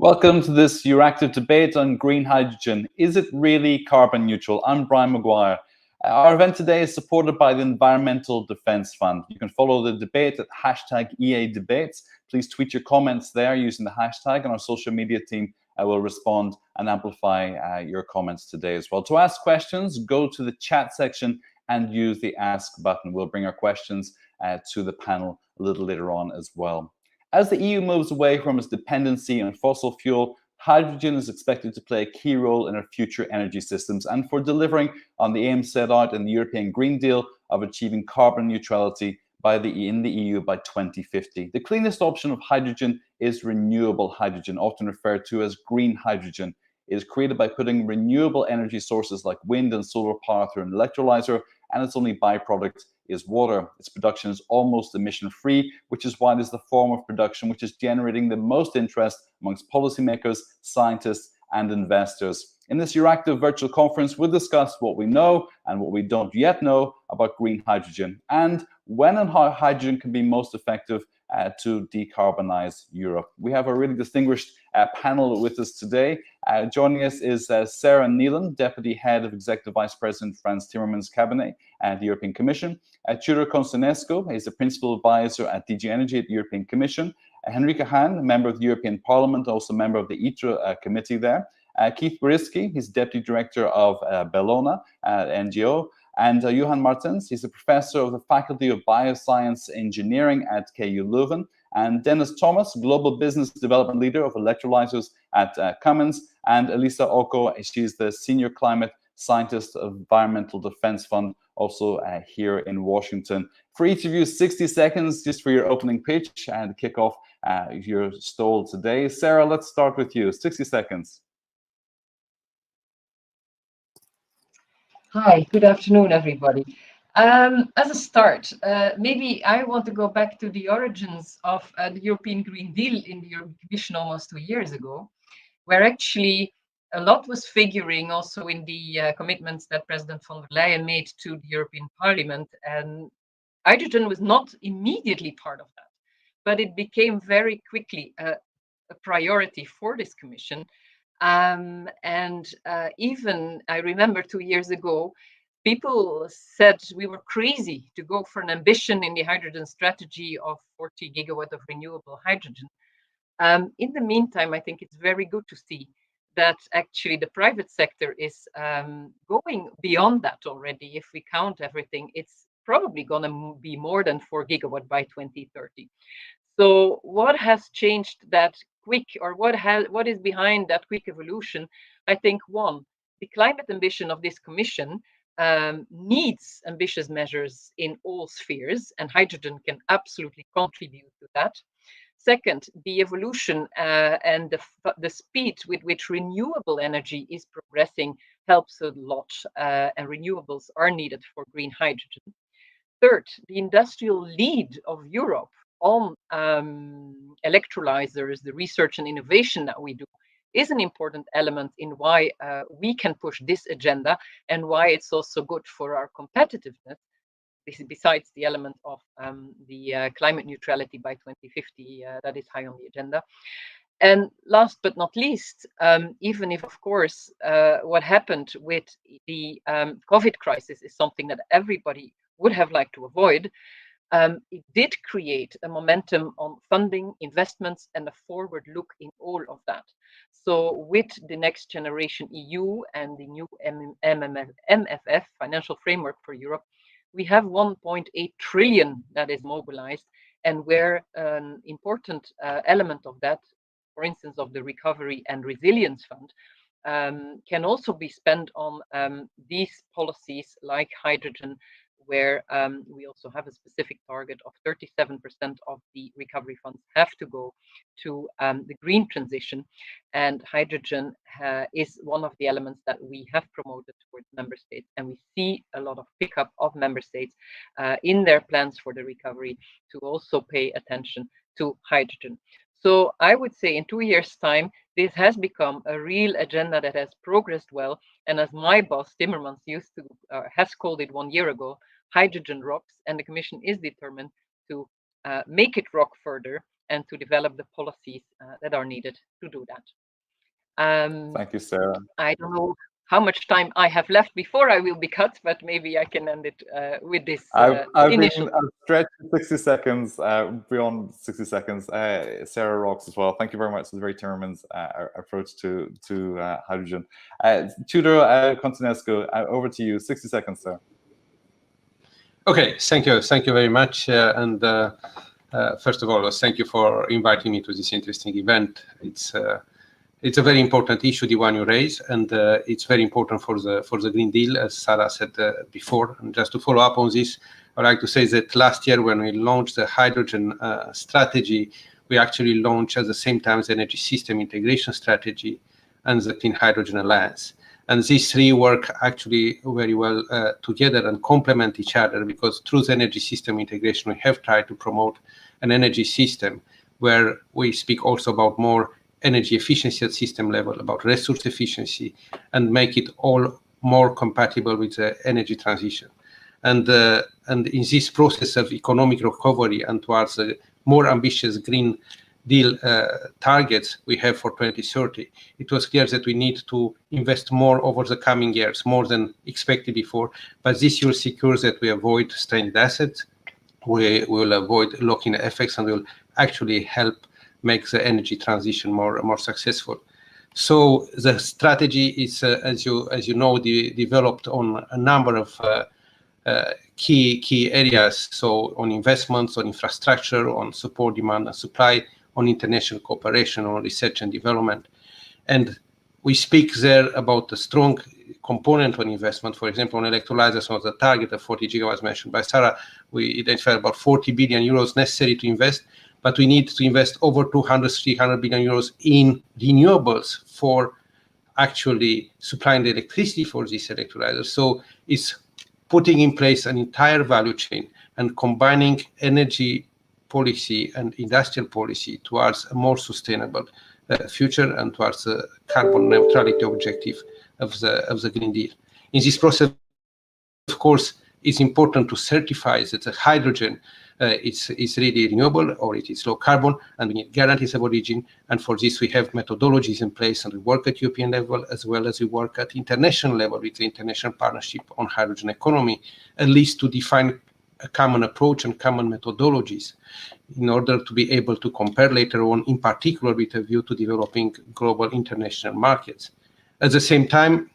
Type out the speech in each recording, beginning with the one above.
Welcome to this EURACTIV debate on green hydrogen. Is it really carbon neutral? I'm Brian Maguire. Our event today is supported by the Environmental Defence Fund. You can follow the debate at #EADebates. Please tweet your comments there using the hashtag, and our social media team will respond and amplify your comments today as well. To ask questions, go to the chat section and use the ask button. We'll bring our questions to the panel a little later on as well. As the EU moves away from its dependency on fossil fuel, hydrogen is expected to play a key role in our future energy systems and for delivering on the aim set out in the European Green Deal of achieving carbon neutrality in the EU by 2050. The cleanest option of hydrogen is renewable hydrogen, often referred to as green hydrogen. It is created by putting renewable energy sources like wind and solar power through an electrolyser, and its only byproduct is water. Its production is almost emission-free, which is why it is the form of production which is generating the most interest amongst policymakers, scientists, and investors. In this EURACTIV Virtual Conference, we'll discuss what we know and what we don't yet know about green hydrogen, and when and how hydrogen can be most effective to decarbonise Europe. We have a really distinguished panel with us today. Joining us is Sarah Neelan, Deputy Head of Executive Vice President Frans Timmermans' Cabinet at the European Commission. Tudor Constanescu is the Principal Advisor at DG Energy at the European Commission. Henrike Hahn, Member of the European Parliament, also member of the ITRE committee there. Keith Beriski, he's Deputy Director of Bellona NGO. And Johan Martens, he's a professor of the Faculty of Bioscience Engineering at KU Leuven. And Dennis Thomas, Global Business Development Leader of Electrolysers at Cummins. And Elisa Oko, she's the Senior Climate Scientist of Environmental Defence Fund, also here in Washington. For each of you, 60 seconds just for your opening pitch and kick off your stall today. Sarah, let's start with you. 60 seconds. Hi, good afternoon, everybody. As a start, maybe I want to go back to the origins of the European Green Deal in the European Commission almost 2 years ago, where actually a lot was figuring also in the commitments that President von der Leyen made to the European Parliament, and hydrogen was not immediately part of that, but it became very quickly a priority for this Commission. Even I remember 2 years ago, people said we were crazy to go for an ambition in the hydrogen strategy of 40 gigawatt of renewable hydrogen. In the meantime, I think it's very good to see that actually the private sector is going beyond that already. If we count everything, it's probably going to be more than 4 gigawatt by 2030. So what has changed that quick, or what is behind that quick evolution? I think one, the climate ambition of this Commission needs ambitious measures in all spheres, and hydrogen can absolutely contribute to that. Second, the evolution and the speed with which renewable energy is progressing helps a lot, and renewables are needed for green hydrogen. Third, the industrial lead of Europe on electrolysers, the research and innovation that we do, is an important element in why we can push this agenda and why it's also good for our competitiveness, besides the element of the climate neutrality by 2050 that is high on the agenda. And last but not least, even if, of course, what happened with the COVID crisis is something that everybody would have liked to avoid, it did create a momentum on funding, investments, and a forward look in all of that. So with the Next Generation EU and the new MFF, Financial Framework for Europe, we have 1.8 trillion that is mobilized, and where an important element of that, for instance, of the Recovery and Resilience Fund, can also be spent on these policies like hydrogen, where we also have a specific target of 37% of the recovery funds have to go to the green transition. And hydrogen is one of the elements that we have promoted towards member states. And we see a lot of pickup of member states in their plans for the recovery to also pay attention to hydrogen. So I would say in 2 years' time, this has become a real agenda that has progressed well. And as my boss, Timmermans, has called it 1 year ago, hydrogen rocks, and the Commission is determined to make it rock further and to develop the policies that are needed to do that. Thank you, Sarah. I don't know how much time I have left before I will be cut, but maybe I can end it with this initial. I've stretched 60 seconds, beyond 60 seconds. Sarah rocks as well. Thank you very much. It's a very Timmermans approach to hydrogen. Tudor Continescu, over to you. 60 seconds, sir. Okay, thank you very much. First of all, thank you for inviting me to this interesting event. It's a very important issue, the one you raise, and it's very important for the Green Deal, as Sarah said before. And just to follow up on this, I'd like to say that last year when we launched the hydrogen strategy, we actually launched at the same time the energy system integration strategy and the Clean Hydrogen Alliance. And these three work actually very well together and complement each other, because through the energy system integration, we have tried to promote an energy system where we speak also about more energy efficiency at system level, about resource efficiency, and make it all more compatible with the energy transition. And in this process of economic recovery and towards the more ambitious Green Deal targets we have for 2030, it was clear that we need to invest more over the coming years, more than expected before. But this will secure that we avoid stranded assets, we will avoid lock-in effects, and will actually help make the energy transition more successful. So the strategy is, as you know, developed on a number of key areas. So on investments, on infrastructure, on support, demand and supply, on international cooperation, on research and development. And we speak there about a strong component on investment. For example, on electrolyzers, on the target of 40 gigawatts mentioned by Sarah, we identified about 40 billion euros necessary to invest, but we need to invest over 300 billion euros in renewables for actually supplying the electricity for these electrolyzers. So it's putting in place an entire value chain and combining energy policy and industrial policy towards a more sustainable future and towards the carbon neutrality objective of the Green Deal. In this process, of course, it's important to certify that the hydrogen is really renewable or it is low carbon, and we need guarantees of origin. And for this, we have methodologies in place, and we work at European level as well as we work at international level with the International Partnership on Hydrogen Economy, at least to define a common approach and common methodologies in order to be able to compare later on, in particular with a view to developing global international markets. At the same time,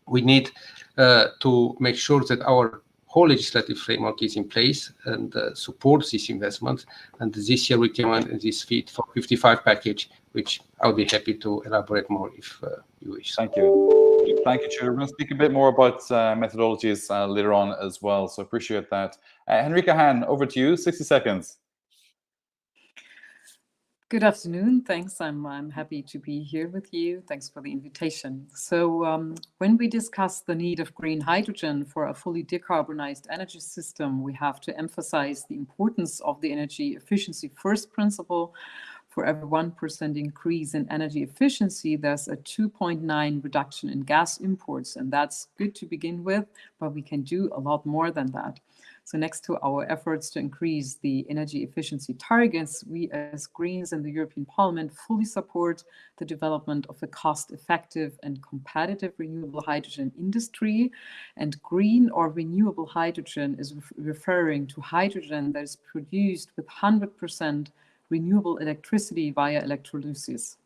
we need to make sure that our whole legislative framework is in place and supports these investments. And this year we came on this Fit for 55 package, which I'll be happy to elaborate more if you wish. Thank you. Thank you, Chair. We're going to speak a bit more about methodologies later on as well, so appreciate that. Henrika Hahn, over to you, 60 seconds. Good afternoon. Thanks. I'm happy to be here with you. Thanks for the invitation. So when we discuss the need of green hydrogen for a fully decarbonized energy system, we have to emphasize the importance of the energy efficiency first principle. For every 1% increase in energy efficiency, there's a 2.9 reduction in gas imports. And that's good to begin with, but we can do a lot more than that. So next to our efforts to increase the energy efficiency targets, we as Greens in the European Parliament fully support the development of a cost-effective and competitive renewable hydrogen industry. And green or renewable hydrogen is referring to hydrogen that is produced with 100% renewable electricity via electrolysis.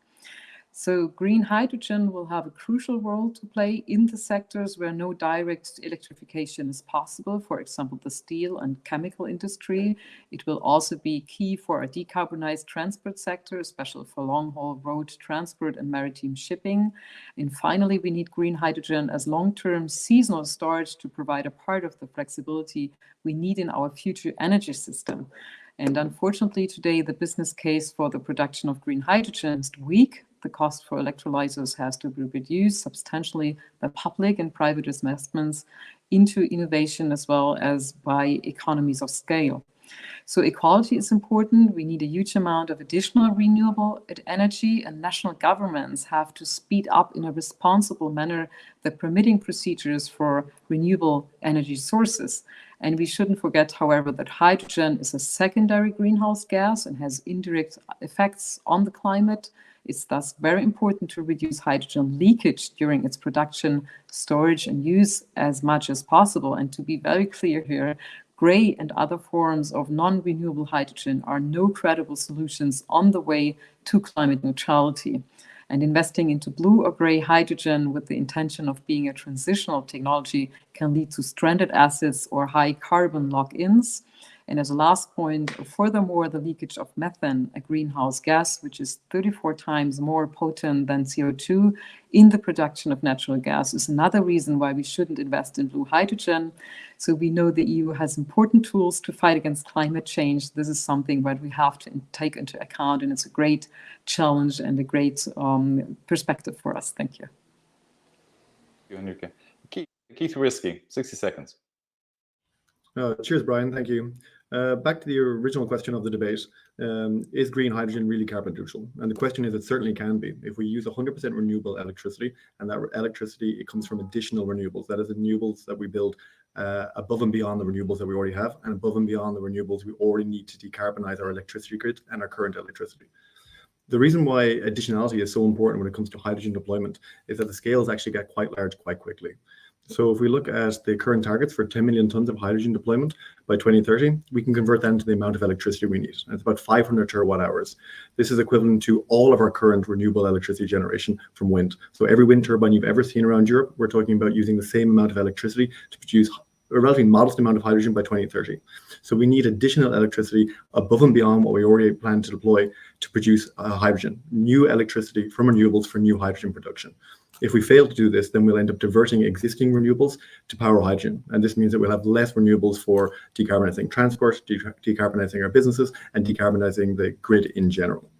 So green hydrogen will have a crucial role to play in the sectors where no direct electrification is possible, for example, the steel and chemical industry. It will also be key for a decarbonized transport sector, especially for long-haul road transport and maritime shipping. And finally, we need green hydrogen as long-term seasonal storage to provide a part of the flexibility we need in our future energy system. And unfortunately, today, the business case for the production of green hydrogen is weak. The cost for electrolyzers has to be reduced substantially by public and private investments into innovation as well as by economies of scale. So equality is important. We need a huge amount of additional renewable energy, and national governments have to speed up in a responsible manner the permitting procedures for renewable energy sources. And we shouldn't forget, however, that hydrogen is a secondary greenhouse gas and has indirect effects on the climate. It's thus very important to reduce hydrogen leakage during its production, storage, and use as much as possible. And to be very clear here, gray and other forms of non-renewable hydrogen are no credible solutions on the way to climate neutrality. And investing into blue or gray hydrogen with the intention of being a transitional technology can lead to stranded assets or high carbon lock-ins. And as a last point, furthermore, the leakage of methane, a greenhouse gas, which is 34 times more potent than CO2 in the production of natural gas, is another reason why we shouldn't invest in blue hydrogen. So we know the EU has important tools to fight against climate change. This is something that we have to take into account, and it's a great challenge and a great perspective for us. Thank you. Thank you, Enrique. Keith Risky, 60 seconds. Cheers, Brian. Thank you. Back to the original question of the debate, is green hydrogen really carbon neutral? And the question is, it certainly can be. If we use 100% renewable electricity, and that electricity, it comes from additional renewables. That is renewables that we build above and beyond the renewables that we already have, and above and beyond the renewables we already need to decarbonize our electricity grid and our current electricity. The reason why additionality is so important when it comes to hydrogen deployment is that the scales actually get quite large quite quickly. So if we look at the current targets for 10 million tons of hydrogen deployment by 2030, we can convert that into the amount of electricity we need. And it's about 500 terawatt hours. This is equivalent to all of our current renewable electricity generation from wind. So every wind turbine you've ever seen around Europe, we're talking about using the same amount of electricity to produce a relatively modest amount of hydrogen by 2030. So we need additional electricity above and beyond what we already plan to deploy to produce hydrogen, new electricity from renewables for new hydrogen production. If we fail to do this, then we'll end up diverting existing renewables to power hydrogen. And this means that we'll have less renewables for decarbonizing transport, decarbonizing our businesses, and decarbonizing the grid in general.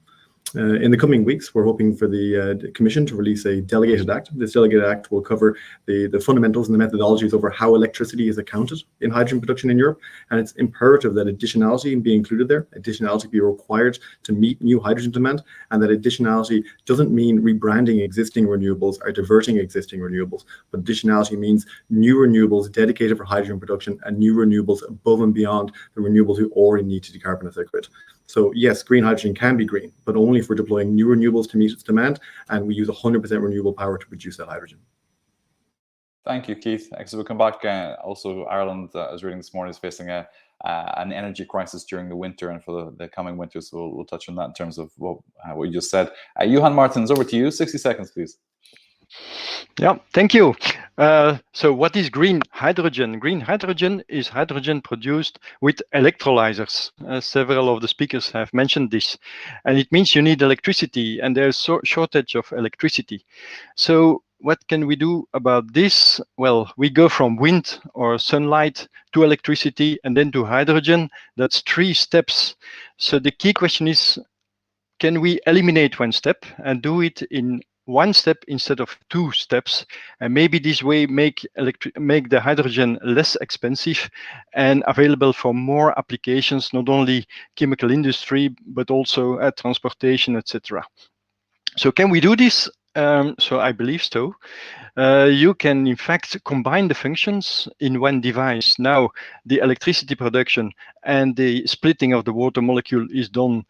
In the coming weeks, we're hoping for the Commission to release a delegated act. This delegated act will cover the fundamentals and the methodologies over how electricity is accounted in hydrogen production in Europe. And it's imperative that additionality be included there, additionality be required to meet new hydrogen demand, and that additionality doesn't mean rebranding existing renewables or diverting existing renewables, but additionality means new renewables dedicated for hydrogen production and new renewables above and beyond the renewables we already need to decarbonize their grid. So yes, green hydrogen can be green, but only if we're deploying new renewables to meet its demand, and we use 100% renewable power to produce that hydrogen. Thank you, Keith. Actually, we'll come back. Also, Ireland, I was reading this morning, is facing an energy crisis during the winter and for the coming winter. So we'll touch on that in terms of what you just said. Johan Martins, over to you. 60 seconds, please. Yeah, thank you. So what is green hydrogen? Green hydrogen is hydrogen produced with electrolyzers. Several of the speakers have mentioned this. And it means you need electricity, and there's a shortage of electricity. So what can we do about this? Well, we go from wind or sunlight to electricity and then to hydrogen. That's 3 steps. So the key question is, can we eliminate 1 step and do it in 1 step instead of 2 steps, and maybe this way make the hydrogen less expensive and available for more applications, not only chemical industry but also transportation, etc. So can we do this? So I believe so. You can in fact combine the functions in 1 device. Now the electricity production and the splitting of the water molecule is done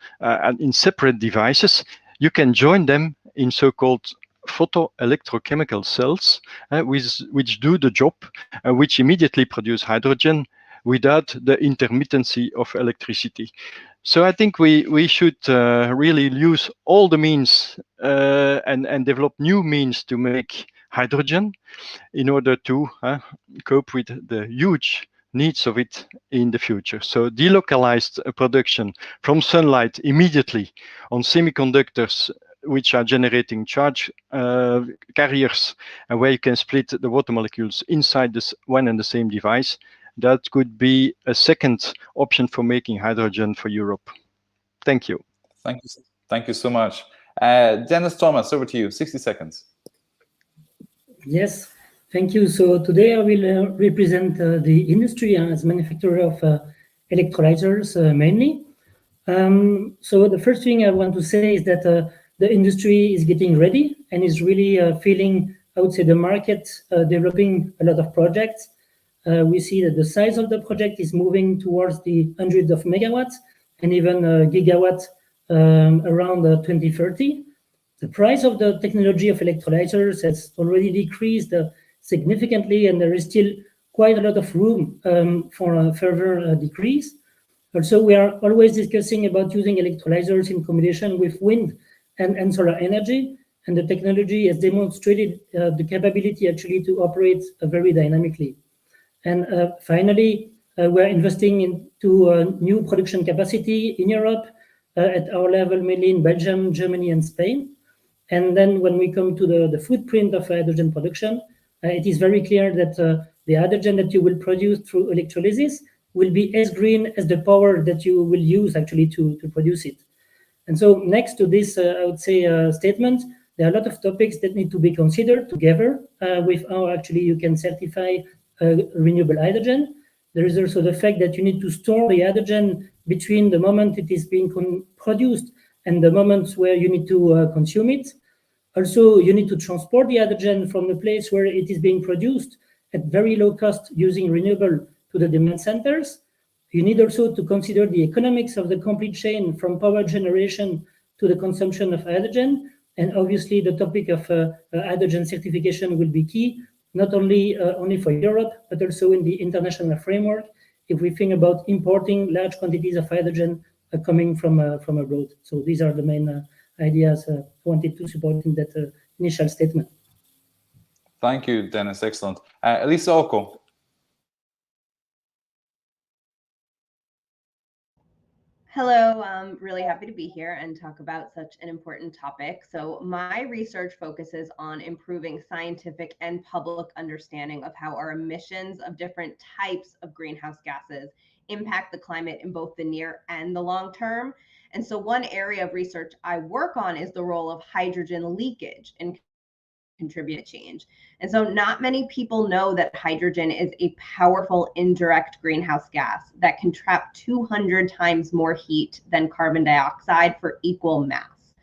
in separate devices. You can join them in so-called photoelectrochemical cells, which do the job, which immediately produce hydrogen without the intermittency of electricity. So I think we should really use all the means and develop new means to make hydrogen in order to cope with the huge needs of it in the future. So delocalized production from sunlight immediately on semiconductors, which are generating charge carriers, and where you can split the water molecules inside this one and the same device. That could be a second option for making hydrogen for Europe. Thank you. Thank you so much. Dennis Thomas, over to you. 60 seconds. Yes, thank you. So today I will represent the industry as manufacturer of electrolyzers mainly. So the first thing I want to say is that the industry is getting ready and is really feeling, I would say, the market developing a lot of projects. We see that the size of the project is moving towards the hundreds of megawatts and even gigawatts around 2030. The price of the technology of electrolyzers has already decreased significantly, and there is still quite a lot of room for a further decrease. Also, we are always discussing about using electrolyzers in combination with wind and solar energy, and the technology has demonstrated the capability actually to operate very dynamically. And finally, we're investing into new production capacity in Europe at our level, mainly in Belgium, Germany, and Spain. And then when we come to the footprint of hydrogen production, it is very clear that the hydrogen that you will produce through electrolysis will be as green as the power that you will use actually to produce it. And so next to this, I would say, statement, there are a lot of topics that need to be considered together with how actually you can certify renewable hydrogen. There is also the fact that you need to store the hydrogen between the moment it is being produced and the moments where you need to consume it. Also, you need to transport the hydrogen from the place where it is being produced at very low cost using renewable to the demand centers. You need also to consider the economics of the complete chain from power generation to the consumption of hydrogen. And obviously, the topic of hydrogen certification will be key, not only for Europe, but also in the international framework, if we think about importing large quantities of hydrogen coming from abroad. So these are the main ideas I wanted to support in that initial statement. Thank you, Dennis. Excellent. Elisa Oko. Hello, I'm really happy to be here and talk about such an important topic. So my research focuses on improving scientific and public understanding of how our emissions of different types of greenhouse gases impact the climate in both the near and the long term. And so one area of research I work on is the role of hydrogen leakage in contribute to change. And so not many people know that hydrogen is a powerful indirect greenhouse gas that can trap 200 times more heat than carbon dioxide for equal mass.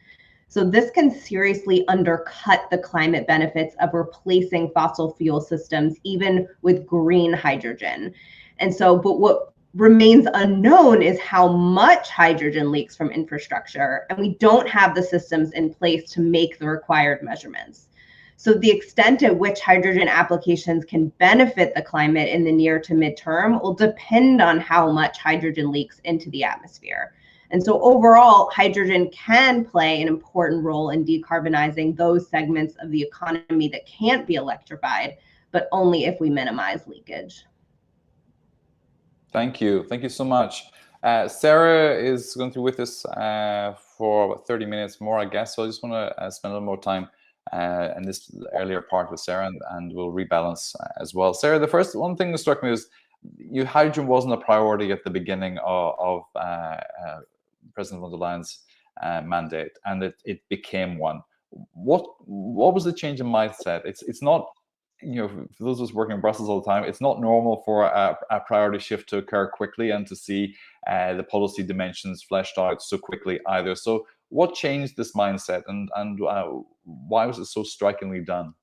So this can seriously undercut the climate benefits of replacing fossil fuel systems, even with green hydrogen. And so, but what remains unknown is how much hydrogen leaks from infrastructure, and we don't have the systems in place to make the required measurements. So the extent at which hydrogen applications can benefit the climate in the near to midterm will depend on how much hydrogen leaks into the atmosphere. And so overall, hydrogen can play an important role in decarbonizing those segments of the economy that can't be electrified, but only if we minimize leakage. Thank you. Thank you so much. Sarah is going to be with us for about 30 minutes more, I guess. So I just want to spend a little more time in this earlier part with Sarah, and we'll rebalance as well. Sarah, the first one thing that struck me is hydrogen wasn't a priority at the beginning of President von der Leyen's mandate, and it became one. What was the change in mindset? It's not, for those of us working in Brussels all the time, it's not normal for a priority shift to occur quickly and to see the policy dimensions fleshed out so quickly either. So what changed this mindset, and why was it so strikingly done?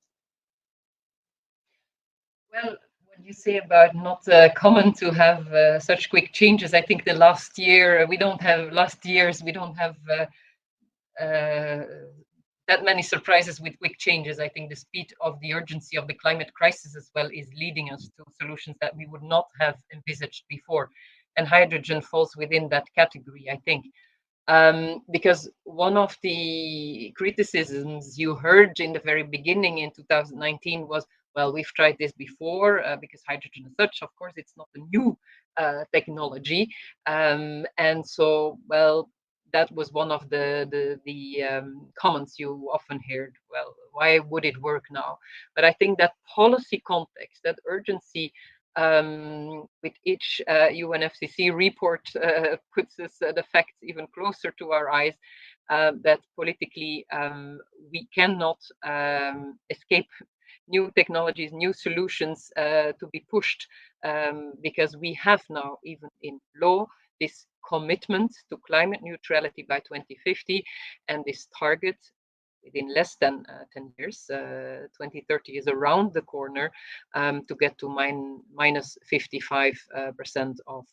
Well, what you say about not common to have such quick changes, I think the last years we don't have that many surprises with quick changes. I think the speed of the urgency of the climate crisis as well is leading us to solutions that we would not have envisaged before. And hydrogen falls within that category, I think. Because one of the criticisms you heard in the very beginning in 2019 was, well, we've tried this before, because hydrogen as such, of course, it's not a new technology. And so, well, that was one of the comments you often heard. Well, why would it work now? But I think that policy context, that urgency, with each UNFCCC report puts us the facts even closer to our eyes, that politically we cannot escape new technologies, new solutions to be pushed because we have now, even in law, this commitment to climate neutrality by 2050, and this target within less than 10 years, 2030 is around the corner, to get to minus 55% of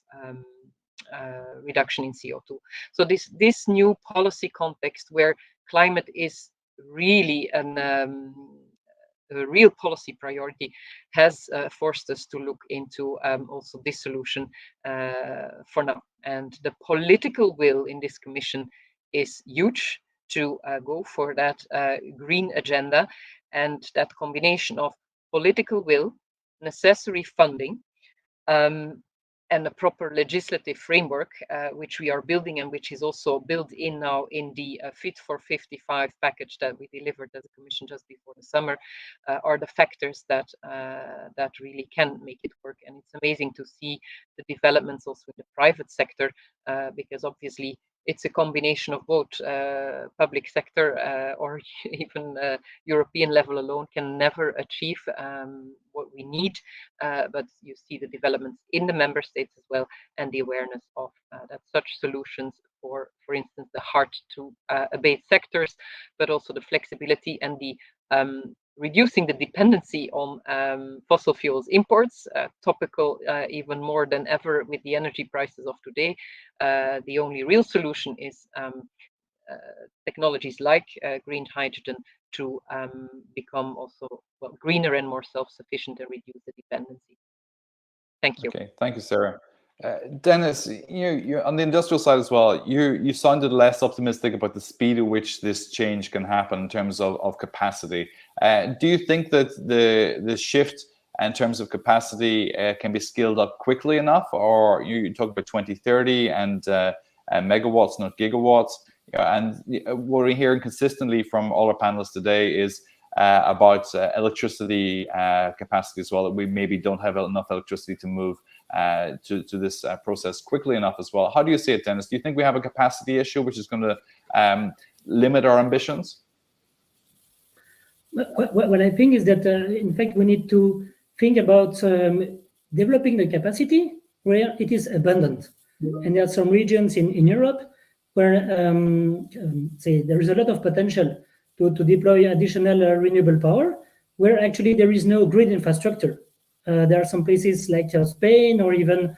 reduction in CO2. So this new policy context where climate is really a real policy priority has forced us to look into also this solution for now. And the political will in this Commission is huge to go for that green agenda, and that combination of political will, necessary funding, and a proper legislative framework, which we are building and which is also built in now in the Fit for 55 package that we delivered as a Commission just before the summer, are the factors that that really can make it work. And it's amazing to see the developments also in the private sector, because obviously it's a combination of both. Public sector or even European level alone can never achieve what we need, but you see the developments in the member states as well, and the awareness of that such solutions for instance, the hard to abate sectors, but also the flexibility and the reducing the dependency on fossil fuels imports, topical even more than ever with the energy prices of today. The only real solution is technologies like green hydrogen to become also greener and more self-sufficient and reduce the dependency. Thank you. Okay, thank you, Sarah. Dennis, you're on the industrial side as well. You sounded less optimistic about the speed at which this change can happen in terms of capacity. Do you think that the shift in terms of capacity can be scaled up quickly enough, or you talk about 2030 and megawatts, not gigawatts? And what we're hearing consistently from all our panelists today is about electricity capacity as well, that we maybe don't have enough electricity to move to this process quickly enough as well. How do you see it, Dennis? Do you think we have a capacity issue which is going to limit our ambitions? What I think is that, in fact, we need to think about developing the capacity where it is abundant. And there are some regions in Europe where, say, there is a lot of potential to deploy additional renewable power, where actually there is no grid infrastructure. There are some places like Spain or even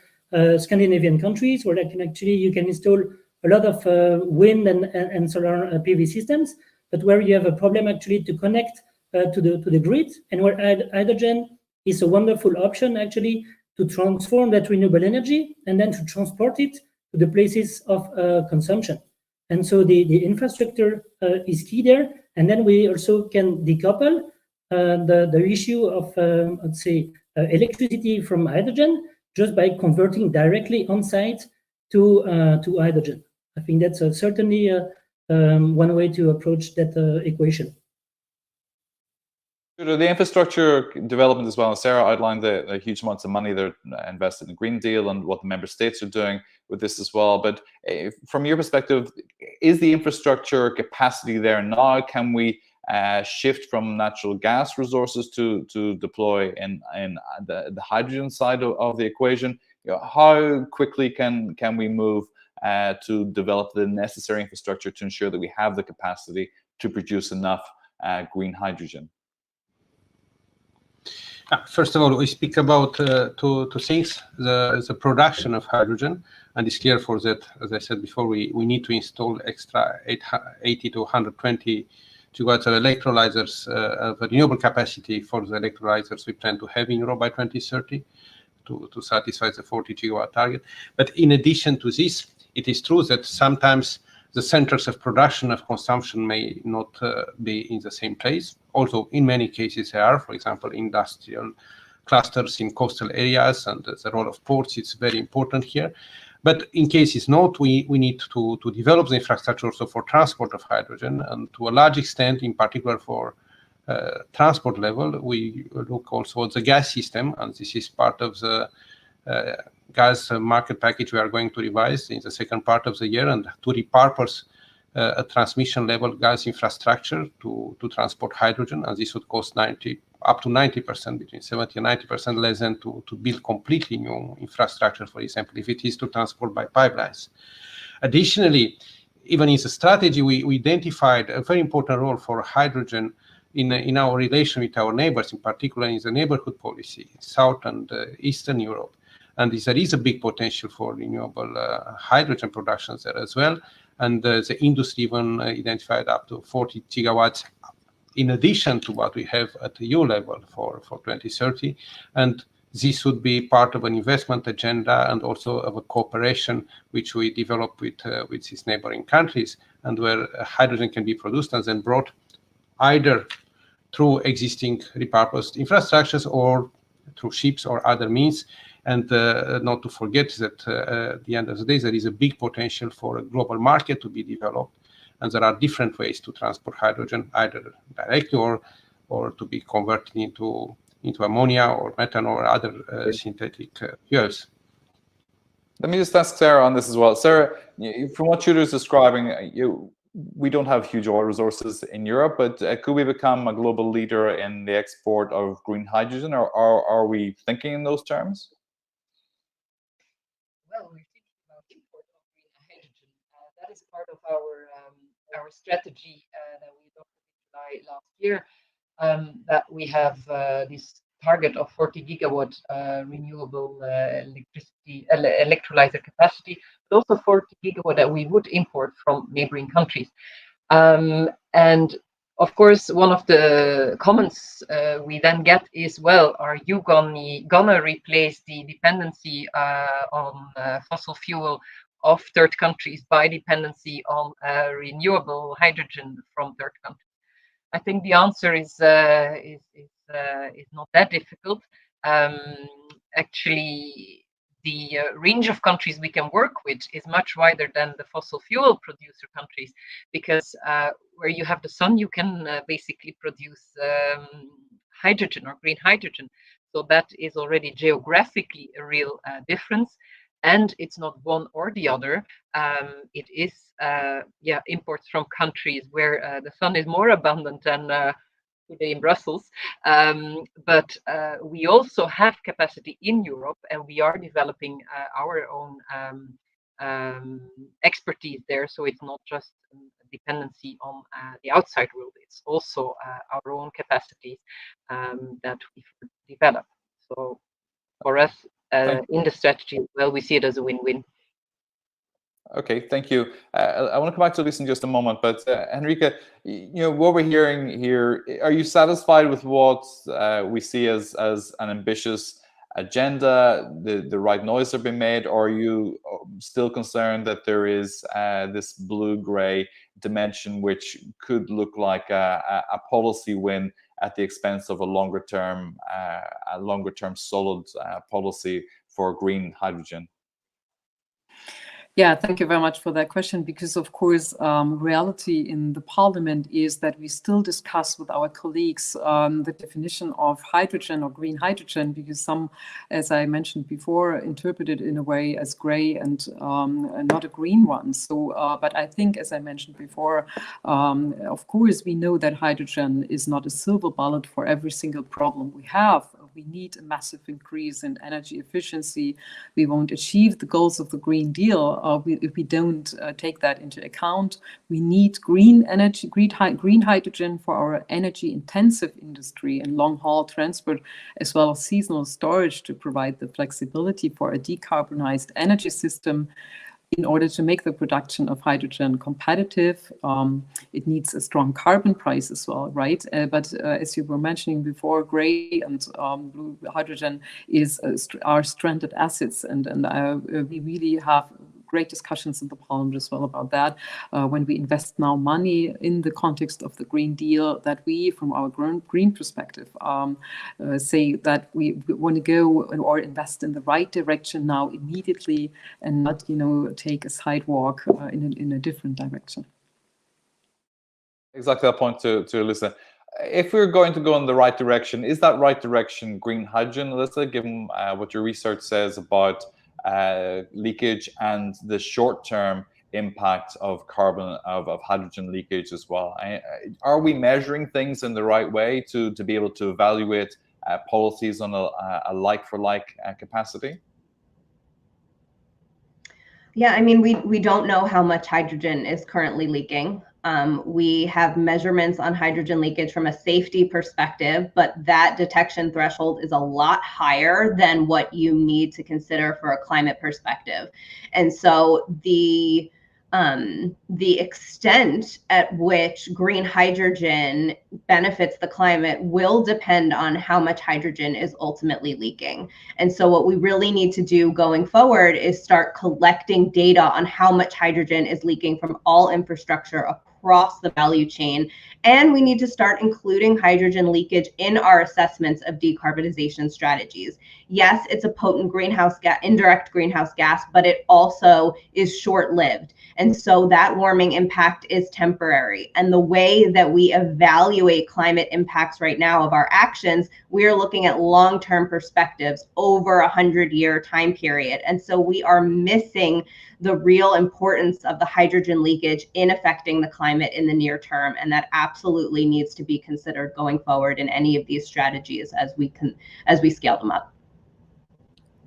Scandinavian countries where you can install a lot of wind and solar PV systems, but where you have a problem actually to connect to the grid, and where hydrogen is a wonderful option actually to transform that renewable energy and then to transport it to the places of consumption. And so the infrastructure is key there. And then we also can decouple the issue of, let's say, electricity from hydrogen just by converting directly on site to hydrogen. I think that's certainly one way to approach that equation. The infrastructure development as well, and Sarah outlined the huge amounts of money they're invested in the Green Deal and what the member states are doing with this as well. But from your perspective, is the infrastructure capacity there now? Can we shift from natural gas resources to deploy in the hydrogen side of the equation? How quickly can we move to develop the necessary infrastructure to ensure that we have the capacity to produce enough green hydrogen? First of all, we speak about two things: the production of hydrogen, and it's clear for that, as I said before, we need to install extra 80 to 120 gigawatts of electrolyzers of renewable capacity for the electrolyzers we plan to have in Europe by 2030 to satisfy the 40 gigawatt target. But in addition to this, it is true that sometimes the centers of production of consumption may not be in the same place. Also, in many cases, there are, for example, industrial clusters in coastal areas, and the role of ports is very important here. But in cases not, we need to develop the infrastructure also for transport of hydrogen, and to a large extent, in particular for transport level, we look also at the gas system, and this is part of the gas market package we are going to revise in the second part of the year, and to repurpose a transmission level gas infrastructure to transport hydrogen, and this would cost up to 90%, between 70 and 90% less than to build completely new infrastructure, for example, if it is to transport by pipelines. Additionally, even in the strategy, we identified a very important role for hydrogen in our relation with our neighbors, in particular in the neighborhood policy, South and Eastern Europe. And there is a big potential for renewable hydrogen productions there as well. And the industry even identified up to 40 gigawatts in addition to what we have at the EU level for 2030. And this would be part of an investment agenda and also of a cooperation which we develop with these neighboring countries, and where hydrogen can be produced and then brought either through existing repurposed infrastructures or through ships or other means. And not to forget that at the end of the day, there is a big potential for a global market to be developed. And there are different ways to transport hydrogen, either directly or to be converted into ammonia or methanol or other synthetic fuels. Let me just ask Sarah on this as well. Sarah, from what Tudor's describing, we don't have huge oil resources in Europe, but could we become a global leader in the export of green hydrogen, or are we thinking in those terms? Well, we're thinking about import of green hydrogen. That is part of our strategy that we adopted in July last year. That we have this target of 40 gigawatt renewable electrolyser capacity, but also 40 gigawatt that we would import from neighboring countries. And of course, one of the comments we then get is, well, are you gonna replace the dependency on fossil fuel of third countries by dependency on renewable hydrogen from third countries? I think the answer is not that difficult. Actually, the range of countries we can work with is much wider than the fossil fuel producer countries, because where you have the sun, you can basically produce hydrogen or green hydrogen. So that is already geographically a real difference. And it's not one or the other. It is imports from countries where the sun is more abundant than today in Brussels. But we also have capacity in Europe, and we are developing our own expertise there. So it's not just a dependency on the outside world. It's also our own capacities that we develop. So for us, in the strategy, well, we see it as a win-win. Okay, thank you. I want to come back to this in just a moment, but Henrike, what we're hearing here, are you satisfied with what we see as an ambitious agenda? The right noise have been made, or are you still concerned that there is this blue-gray dimension which could look like a policy win at the expense of a longer-term solid policy for green hydrogen? Yeah, thank you very much for that question, because of course, reality in the parliament is that we still discuss with our colleagues the definition of hydrogen or green hydrogen, because some, as I mentioned before, interpret it in a way as gray and not a green one. So, but I think, as I mentioned before, of course, we know that hydrogen is not a silver bullet for every single problem we have. We need a massive increase in energy efficiency. We won't achieve the goals of the Green Deal if we don't take that into account. We need green energy, green hydrogen for our energy-intensive industry and long-haul transport, as well as seasonal storage to provide the flexibility for a decarbonized energy system. In order to make the production of hydrogen competitive, it needs a strong carbon price as well, right? But as you were mentioning before, gray and blue hydrogen are stranded assets, and we really have great discussions in the parliament as well about that. When we invest now money in the context of the Green Deal, that we, from our green perspective, say that we want to go or invest in the right direction now immediately, and not, take a sidewalk in a different direction. Exactly that point to Alyssa. If we're going to go in the right direction, is that right direction green hydrogen, Alyssa, given what your research says about leakage and the short-term impact of hydrogen leakage as well. Are we measuring things in the right way to be able to evaluate policies on a like-for-like capacity? Yeah, I mean, we don't know how much hydrogen is currently leaking. We have measurements on hydrogen leakage from a safety perspective, but that detection threshold is a lot higher than what you need to consider for a climate perspective. And so the extent at which green hydrogen benefits the climate will depend on how much hydrogen is ultimately leaking. And so what we really need to do going forward is start collecting data on how much hydrogen is leaking from all infrastructure across the value chain. And we need to start including hydrogen leakage in our assessments of decarbonization strategies. Yes, it's a potent indirect greenhouse gas, but it also is short-lived. And so that warming impact is temporary. And the way that we evaluate climate impacts right now of our actions, we are looking at long-term perspectives over a 100-year time period. And so we are missing the real importance of the hydrogen leakage in affecting the climate in the near term. And that absolutely needs to be considered going forward in any of these strategies as we scale them up.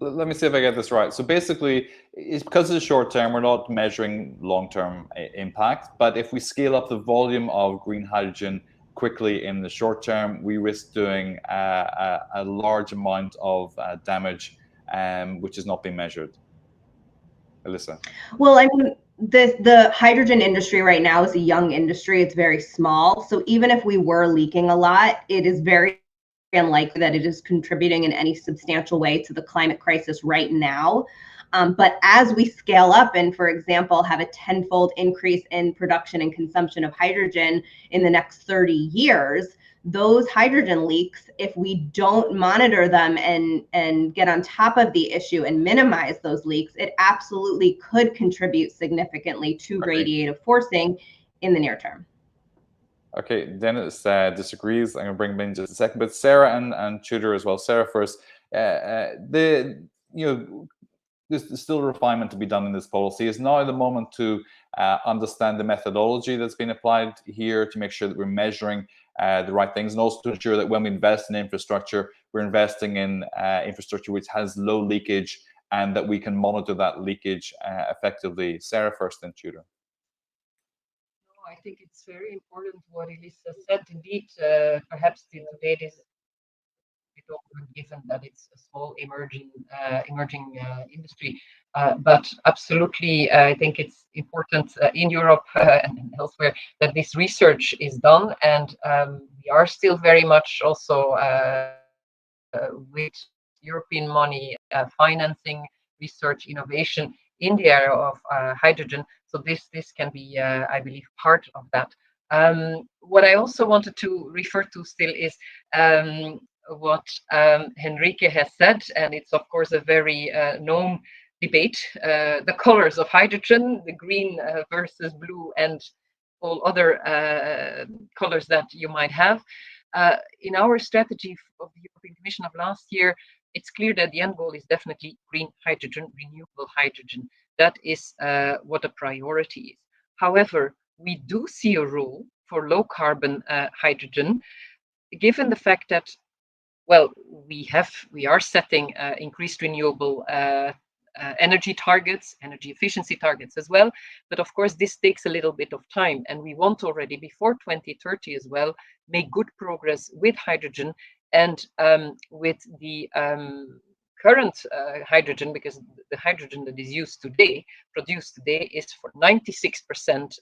Let me see if I get this right. So basically, it's because of the short term, we're not measuring long-term impact. But if we scale up the volume of green hydrogen quickly in the short term, we risk doing a large amount of damage, which is not being measured. Alyssa. Well, I mean, the hydrogen industry right now is a young industry. It's very small. So even if we were leaking a lot, it is very unlikely that it is contributing in any substantial way to the climate crisis right now. But as we scale up and, for example, have a 10-fold increase in production and consumption of hydrogen in the next 30 years, those hydrogen leaks, if we don't monitor them and get on top of the issue and minimize those leaks, it absolutely could contribute significantly to radiative forcing in the near term. Okay, Dennis disagrees. I'm going to bring him in just a second, but Sarah and Tudor as well. Sarah first. There's still refinement to be done in this policy. Is now the moment to understand the methodology that's been applied here to make sure that we're measuring the right things, and also to ensure that when we invest in infrastructure, we're investing in infrastructure which has low leakage and that we can monitor that leakage effectively. Sarah first, then Tudor. I think it's very important what Elisa said. Indeed, perhaps the debate is a bit awkward given that it's a small emerging industry. But absolutely, I think it's important in Europe and elsewhere that this research is done, and we are still very much also with European money financing research innovation in the area of hydrogen. So this can be, I believe, part of that. What I also wanted to refer to still is what Henrike has said, and it's of course a very known debate, the colors of hydrogen, the green versus blue, and all other colors that you might have. In our strategy of the European Commission of last year, it's clear that the end goal is definitely green hydrogen, renewable hydrogen. That is what a priority is. However, we do see a role for low carbon hydrogen, given the fact that, well, we are setting increased renewable energy targets, energy efficiency targets as well. But of course, this takes a little bit of time, and we want already before 2030 as well make good progress with hydrogen and with the current hydrogen, because the hydrogen that is produced today, is for 96%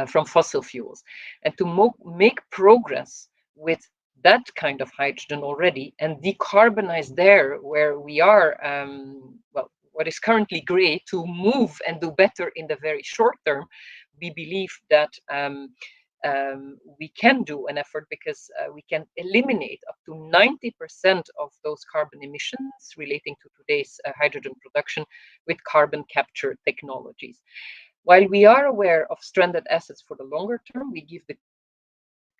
from fossil fuels. And to make progress with that kind of hydrogen already and decarbonize there where we are, well, what is currently gray, to move and do better in the very short term, we believe that we can do an effort, because we can eliminate up to 90% of those carbon emissions relating to today's hydrogen production with carbon capture technologies. While we are aware of stranded assets for the longer term, we give the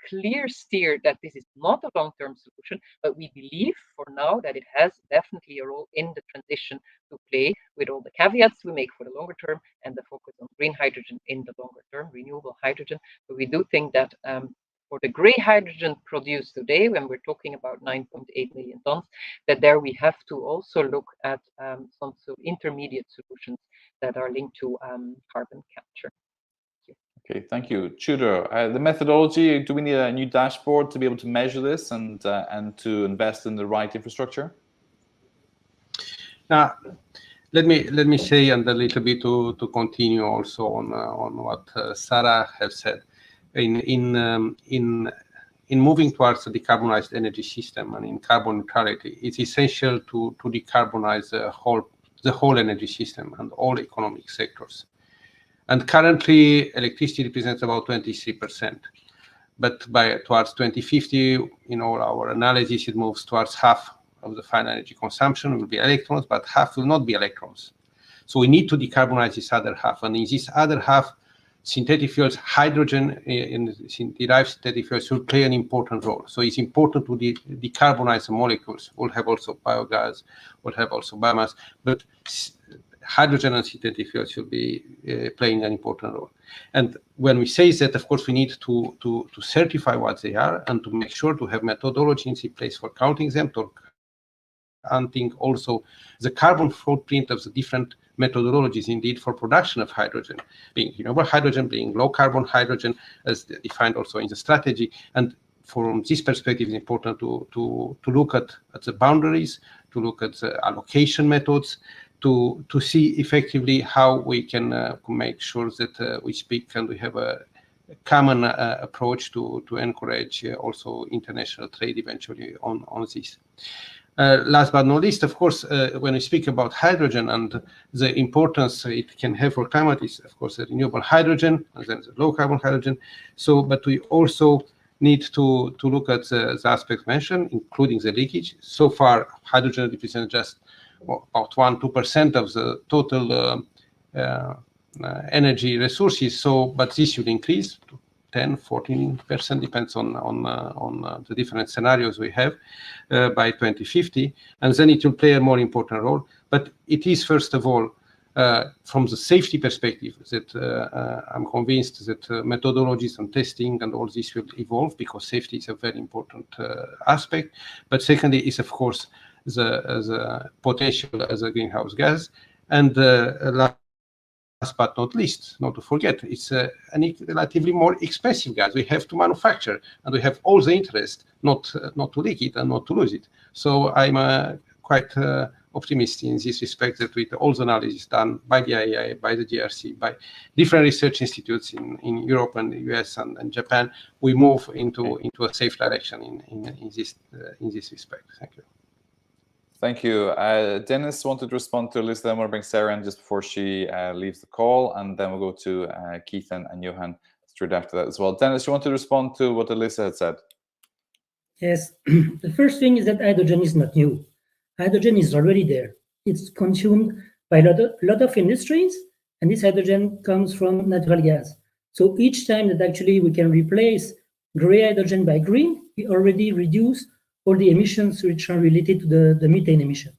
clear steer that this is not a long-term solution, but we believe for now that it has definitely a role in the transition to play with with all the caveats we make for the longer term and the focus on green hydrogen in the longer term, renewable hydrogen. But we do think that for the grey hydrogen produced today, when we're talking about 9.8 million tons, that there we have to also look at some sort of intermediate solutions that are linked to carbon capture. Okay, thank you. Tudor, the methodology, do we need a new dashboard to be able to measure this and to invest in the right infrastructure? Now, let me say, and a little bit to continue also on what Sarah has said. In moving towards a decarbonized energy system and in carbon neutrality, it's essential to decarbonize the whole energy system and all economic sectors. And currently, electricity represents about 23%. But towards 2050, in all our analysis, it moves towards half of the final energy consumption will be electrons, but half will not be electrons. So we need to decarbonize this other half. And in this other half, synthetic fuels, hydrogen and derived synthetic fuels will play an important role. So it's important to decarbonize the molecules. We'll have also biogas, we'll have also biomass, but hydrogen and synthetic fuels will be playing an important role. And when we say that, of course, we need to certify what they are and to make sure to have methodologies in place for counting them, to counting also the carbon footprint of the different methodologies indeed for production of hydrogen, being renewable hydrogen, being low carbon hydrogen, as defined also in the strategy. And from this perspective, it's important to look at the boundaries, to look at the allocation methods, to see effectively how we can make sure that we speak and we have a common approach to encourage also international trade eventually on this. Last but not least, of course, when we speak about hydrogen and the importance it can have for climate is, of course, the renewable hydrogen and then the low carbon hydrogen. So, but we also need to look at the aspects mentioned, including the leakage. So far, hydrogen represents just about 1-2% of the total energy resources. So, but this should increase to 10-14%, depends on the different scenarios we have by 2050, and then it will play a more important role. But it is, first of all, from the safety perspective that I'm convinced that methodologies and testing and all this will evolve, because safety is a very important aspect. But secondly is, of course, the potential as a greenhouse gas. And last but not least, not to forget, it's a relatively more expensive gas. We have to manufacture, and we have all the interest not to leak it and not to lose it. So I'm quite optimistic in this respect that with all the analysis done by the IAEA, by the GRC, by different research institutes in Europe and the US and Japan, we move into a safe direction in this respect. Thank you. Thank you. Dennis wanted to respond to Alyssa, then we'll bring Sarah in just before she leaves the call, and then we'll go to Keith and Johan straight after that as well. Dennis, you want to respond to what Alyssa had said? Yes. The first thing is that hydrogen is not new. Hydrogen is already there. It's consumed by a lot of industries, and this hydrogen comes from natural gas. So each time that actually we can replace gray hydrogen by green, we already reduce all the emissions which are related to the methane emission.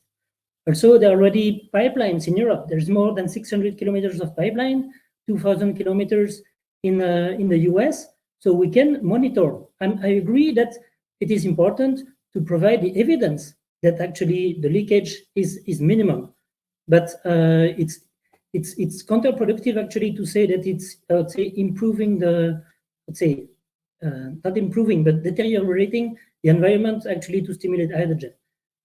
Also, there are already pipelines in Europe. There's more than 600 kilometers of pipeline, 2,000 kilometers in the US. So we can monitor. And I agree that it is important to provide the evidence that actually the leakage is minimum. But it's counterproductive actually to say that it's, I would say, improving the, let's say, not improving, but deteriorating the environment actually to stimulate hydrogen.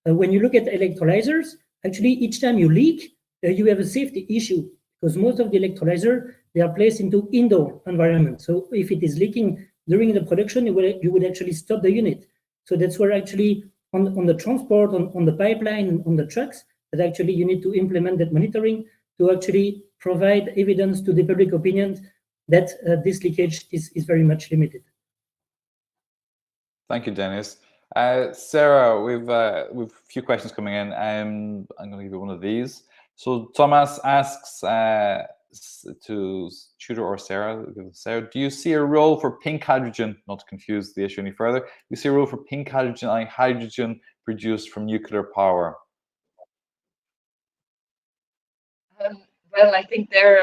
When you look at electrolysers, actually each time you leak, you have a safety issue, because most of the electrolyzer, they are placed into indoor environment. So if it is leaking during the production, you would actually stop the unit. So that's where actually on the transport, on the pipeline, on the trucks, that actually you need to implement that monitoring to actually provide evidence to the public opinion that this leakage is very much limited. Thank you, Dennis. Sarah, we've a few questions coming in. I'm going to give you one of these. So Thomas asks to Tudor or Sarah, do you see a role for pink hydrogen, not to confuse the issue any further, do you see a role for pink hydrogen and hydrogen produced from nuclear power? Well, I think there,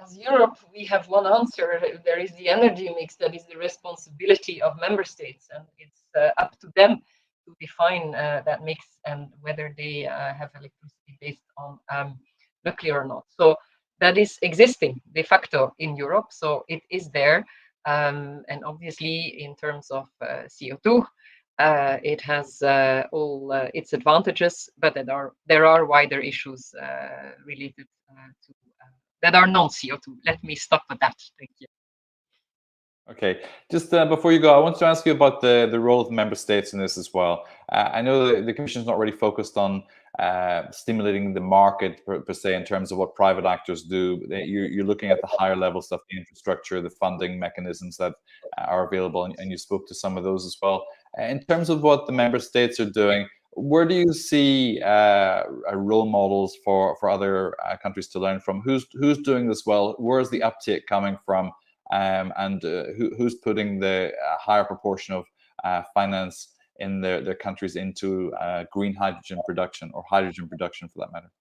as Europe, we have one answer. There is the energy mix that is the responsibility of member states, and it's up to them to define that mix and whether they have electricity based on nuclear or not. So that is existing de facto in Europe, so it is there. And obviously, in terms of CO2, it has all its advantages, but there are wider issues related to that are non-CO2. Let me stop with that. Thank you. Okay, just before you go, I want to ask you about the role of member states in this as well. I know the Commission is not really focused on stimulating the market per se in terms of what private actors do. You're looking at the higher level stuff, the infrastructure, the funding mechanisms that are available, and you spoke to some of those as well. In terms of what the member states are doing, where do you see role models for other countries to learn from? Who's doing this well? Where's the uptake coming from? And who's putting the higher proportion of finance in their countries into green hydrogen production, or hydrogen production for that matter?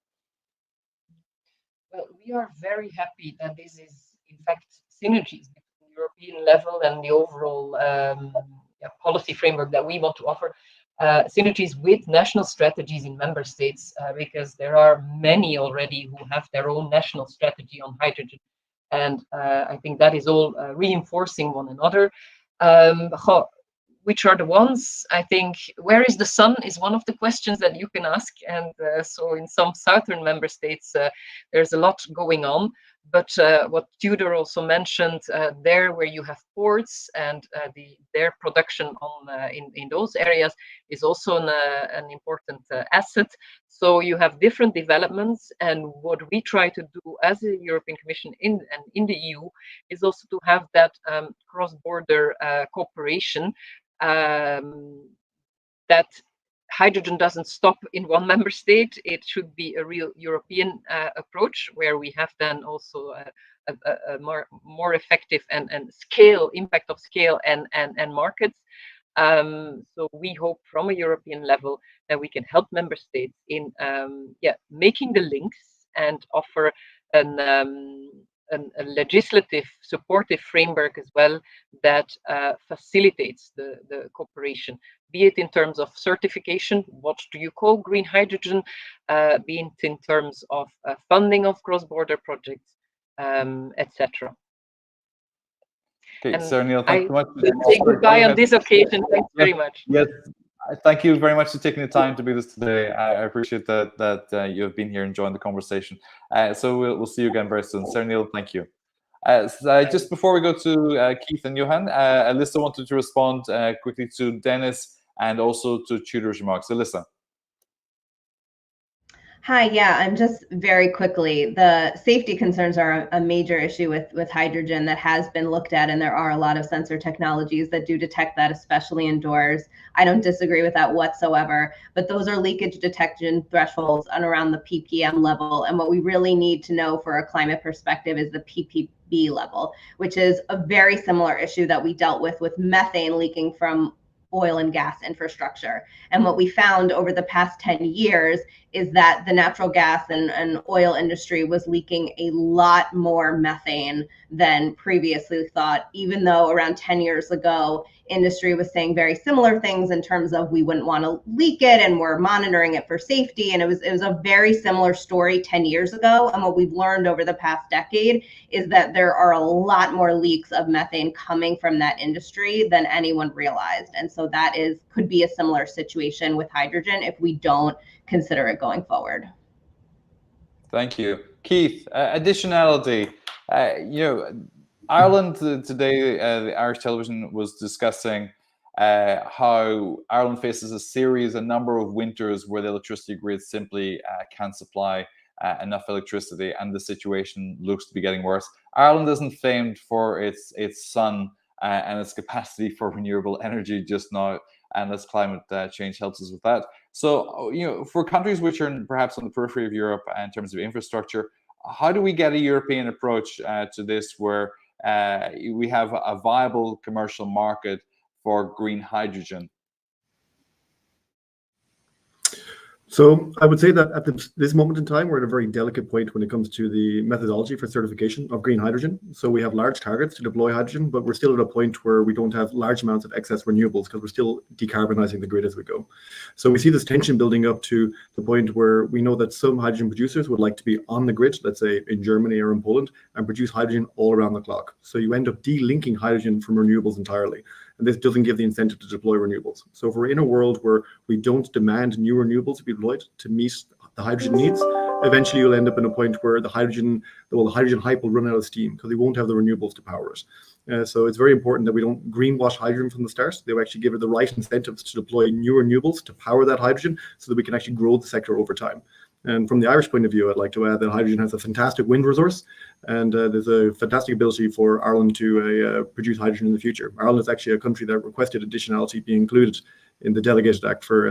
Well, we are very happy that this is, in fact, synergies between the European level and the overall policy framework that we want to offer. Synergies with national strategies in member states, because there are many already who have their own national strategy on hydrogen. And I think that is all reinforcing one another. Which are the ones? I think, where is the sun is one of the questions that you can ask. And so in some southern member states, there's a lot going on. But what Tudor also mentioned, there where you have ports and their production on in those areas is also an important asset. So you have different developments, and what we try to do as a European Commission in the EU is also to have that cross-border cooperation, that hydrogen doesn't stop in one member state. It should be a real European approach, where we have then also a more effective and impact of scale and markets. So we hope from a European level that we can help member states in making the links and offer a legislative supportive framework as well that facilitates the cooperation, be it in terms of certification, what do you call green hydrogen, be it in terms of funding of cross-border projects, etc. Okay, Sarah Neil, thank you so much. Say goodbye on this occasion. Thanks very much. Yes, thank you very much for taking the time to be with us today. I appreciate that you have been here and joined the conversation. So we'll see you again very soon. Sarah Neil, thank you. Just before we go to Keith and Johan, Alyssa wanted to respond quickly to Dennis and also to Tudor's remarks. Alyssa. Hi, yeah, and just very quickly, the safety concerns are a major issue with hydrogen that has been looked at, and there are a lot of sensor technologies that do detect that, especially indoors. I don't disagree with that whatsoever, but those are leakage detection thresholds and around the ppm level, and what we really need to know for a climate perspective is the ppb level, which is a very similar issue that we dealt with methane leaking from oil and gas infrastructure. And what we found over the past 10 years is that the natural gas and oil industry was leaking a lot more methane than previously thought, even though around 10 years ago, industry was saying very similar things in terms of we wouldn't want to leak it and we're monitoring it for safety. And it was a very similar story 10 years ago. And what we've learned over the past decade is that there are a lot more leaks of methane coming from that industry than anyone realized. And so that could be a similar situation with hydrogen if we don't consider it going forward. Thank you. Keith, additionality. Ireland today, the Irish television was discussing how Ireland faces a number of winters where the electricity grid simply can't supply enough electricity, and the situation looks to be getting worse. Ireland isn't famed for its sun and its capacity for renewable energy just now, and as climate change helps us with that. So, for countries which are perhaps on the periphery of Europe in terms of infrastructure, how do we get a European approach to this where we have a viable commercial market for green hydrogen? So I would say that at this moment in time, we're at a very delicate point when it comes to the methodology for certification of green hydrogen. So we have large targets to deploy hydrogen, but we're still at a point where we don't have large amounts of excess renewables because we're still decarbonizing the grid as we go. So we see this tension building up to the point where we know that some hydrogen producers would like to be on the grid, let's say in Germany or in Poland, and produce hydrogen all around the clock. So you end up delinking hydrogen from renewables entirely. And this doesn't give the incentive to deploy renewables. So if we're in a world where we don't demand new renewables to be deployed to meet the hydrogen needs, eventually you'll end up in a point where the hydrogen hype will run out of steam because we won't have the renewables to power it. So it's very important that we don't greenwash hydrogen from the start. They will actually give it the right incentives to deploy new renewables to power that hydrogen so that we can actually grow the sector over time. And from the Irish point of view, I'd like to add that hydrogen has a fantastic wind resource, and there's a fantastic ability for Ireland to produce hydrogen in the future. Ireland is actually a country that requested additionality be included in the Delegated Act for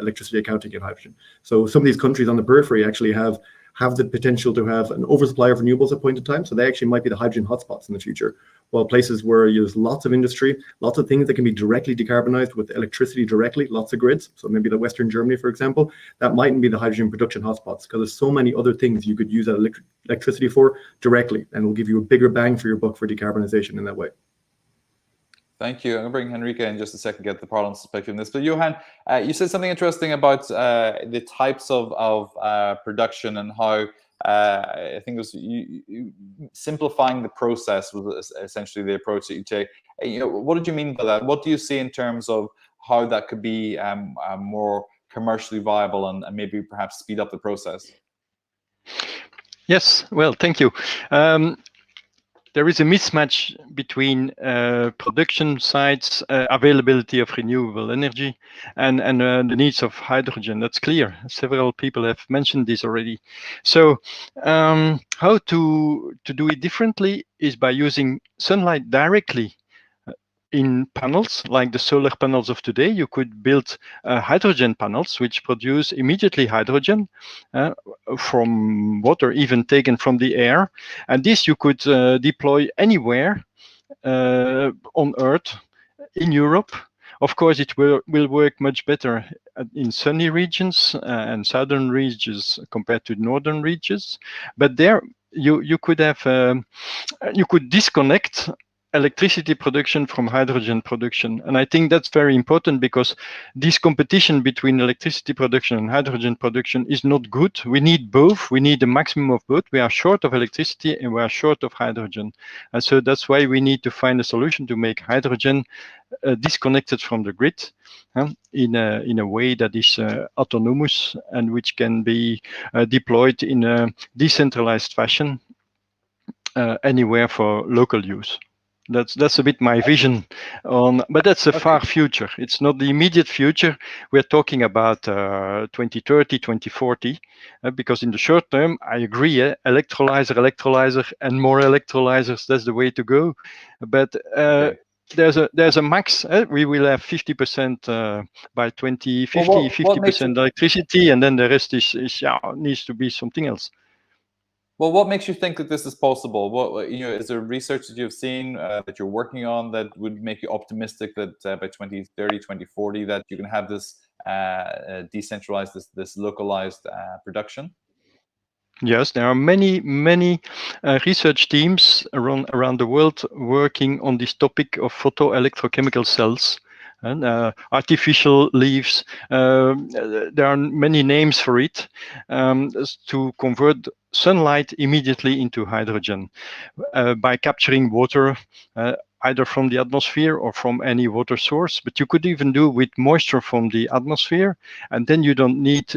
electricity accounting and hydrogen. So some of these countries on the periphery actually have the potential to have an oversupply of renewables at a point in time. So they actually might be the hydrogen hotspots in the future. While places where there's lots of industry, lots of things that can be directly decarbonized with electricity directly, lots of grids. So maybe the Western Germany, for example, that mightn't be the hydrogen production hotspots because there's so many other things you could use that electricity for directly, and it will give you a bigger bang for your buck for decarbonization in that way. Thank you. I'm going to bring Henrika in just a second, get the Parliament's perspective on this. But Johan, you said something interesting about the types of production and how I think it was simplifying the process was essentially the approach that you take. What did you mean by that? What do you see in terms of how that could be more commercially viable and maybe perhaps speed up the process? Yes, well, thank you. There is a mismatch between production sites, availability of renewable energy, and the needs of hydrogen. That's clear. Several people have mentioned this already. So how to do it differently is by using sunlight directly in panels, like the solar panels of today. You could build hydrogen panels which produce immediately hydrogen from water, even taken from the air. And this you could deploy anywhere on Earth, in Europe. Of course, it will work much better in sunny regions and southern regions compared to northern regions. But there you could have you could disconnect electricity production from hydrogen production. And I think that's very important because this competition between electricity production and hydrogen production is not good. We need both. We need the maximum of both. We are short of electricity and we are short of hydrogen. And so that's why we need to find a solution to make hydrogen disconnected from the grid in a way that is autonomous and which can be deployed in a decentralized fashion anywhere for local use. That's a bit my vision on, but that's a far future. It's not the immediate future. We're talking about 2030, 2040, because in the short term, I agree, electrolyzer, and more electrolysers, that's the way to go. But there's a max. We will have 50% by 2050, 50% electricity, and then the rest needs to be something else. Well, what makes you think that this is possible? What is there research that you've seen that you're working on that would make you optimistic that by 2030, 2040, that you can have this decentralized, this localized production? Yes, there are many research teams around the world working on this topic of photoelectrochemical cells and artificial leaves. There are many names for it, to convert sunlight immediately into hydrogen by capturing water either from the atmosphere or from any water source. But you could even do with moisture from the atmosphere, and then you don't need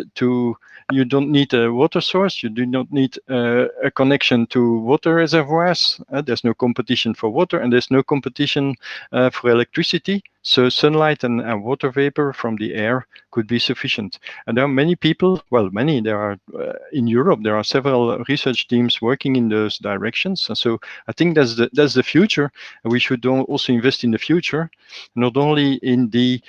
a water source. You do not need a connection to water reservoirs. There's no competition for water, and there's no competition for electricity. So sunlight and water vapor from the air could be sufficient. And there are many people, there are in Europe, there are several research teams working in those directions. And so I think that's the future. We should also invest in the future, not only in the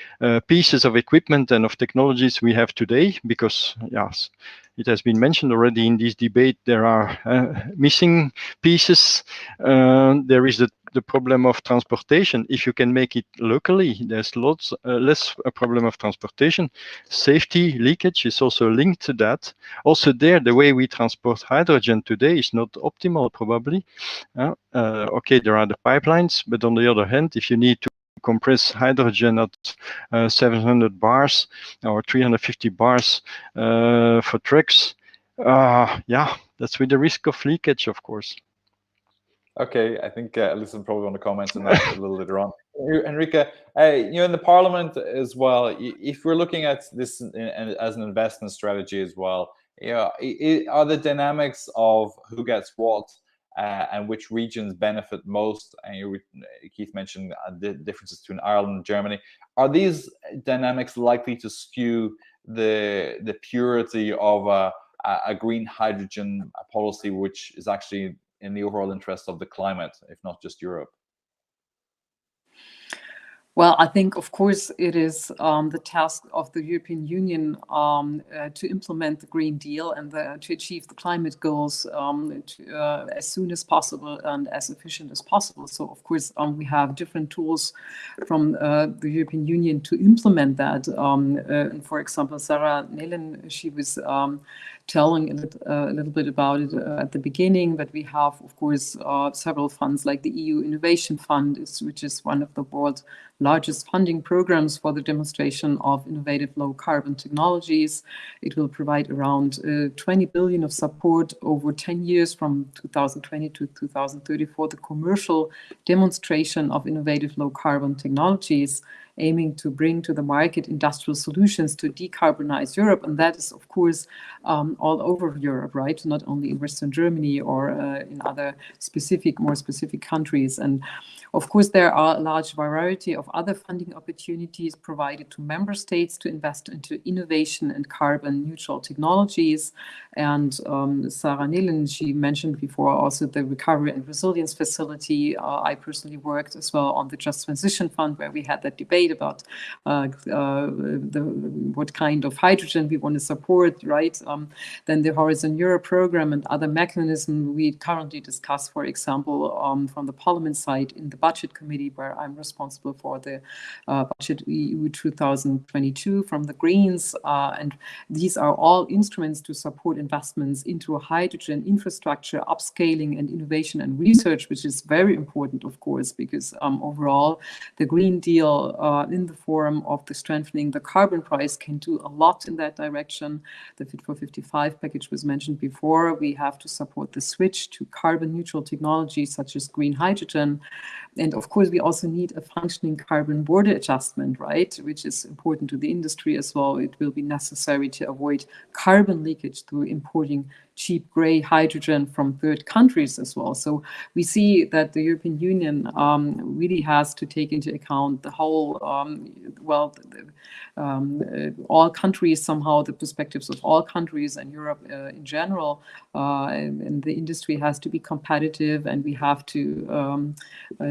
pieces of equipment and of technologies we have today, because yes, it has been mentioned already in this debate, there are missing pieces. There is the problem of transportation. If you can make it locally, there's less a problem of transportation. Safety, leakage is also linked to that. Also there, the way we transport hydrogen today is not optimal, probably. Okay, there are the pipelines, but on the other hand, if you need to compress hydrogen at 700 bars or 350 bars for trucks, yeah, that's with the risk of leakage, of course. Okay, I think Lisa probably want to comment on that a little later on. Enrique, in the Parliament as well, if we're looking at this as an investment strategy as well, are the dynamics of who gets what and which regions benefit most, and Keith mentioned the differences between Ireland and Germany, are these dynamics likely to skew the purity of a green hydrogen policy, which is actually in the overall interest of the climate, if not just Europe? Well, I think, of course, it is the task of the European Union to implement the Green Deal and to achieve the climate goals as soon as possible and as efficient as possible. So, of course, we have different tools from the European Union to implement that. And for example, Sarah Nelen, she was telling a little bit about it at the beginning, but we have, of course, several funds like the EU Innovation Fund, which is one of the world's largest funding programs for the demonstration of innovative low carbon technologies. It will provide around 20 billion of support over 10 years from 2020 to 2030 for the commercial demonstration of innovative low carbon technologies, aiming to bring to the market industrial solutions to decarbonize Europe. And that is, of course, all over Europe, right? Not only in Western Germany or in other more specific countries. And of course, there are a large variety of other funding opportunities provided to member states to invest into innovation and carbon neutral technologies. And Sarah Nelen, she mentioned before also the Recovery and Resilience Facility. I personally worked as well on the Just Transition Fund, where we had that debate about what kind of hydrogen we want to support, right? Then the Horizon Europe program and other mechanisms we currently discuss, for example, from the Parliament side in the Budget Committee, where I'm responsible for the Budget EU 2022 from the Greens. And these are all instruments to support investments into a hydrogen infrastructure, upscaling and innovation and research, which is very important, of course, because overall the Green Deal in the form of the strengthening the carbon price can do a lot in that direction. The Fit for 55 package was mentioned before. We have to support the switch to carbon neutral technologies such as green hydrogen. And of course, we also need a functioning carbon border adjustment, right, which is important to the industry as well. It will be necessary to avoid carbon leakage through importing cheap gray hydrogen from third countries as well. So we see that the European Union really has to take into account the whole, all countries somehow, the perspectives of all countries and Europe in general. And the industry has to be competitive, and we have to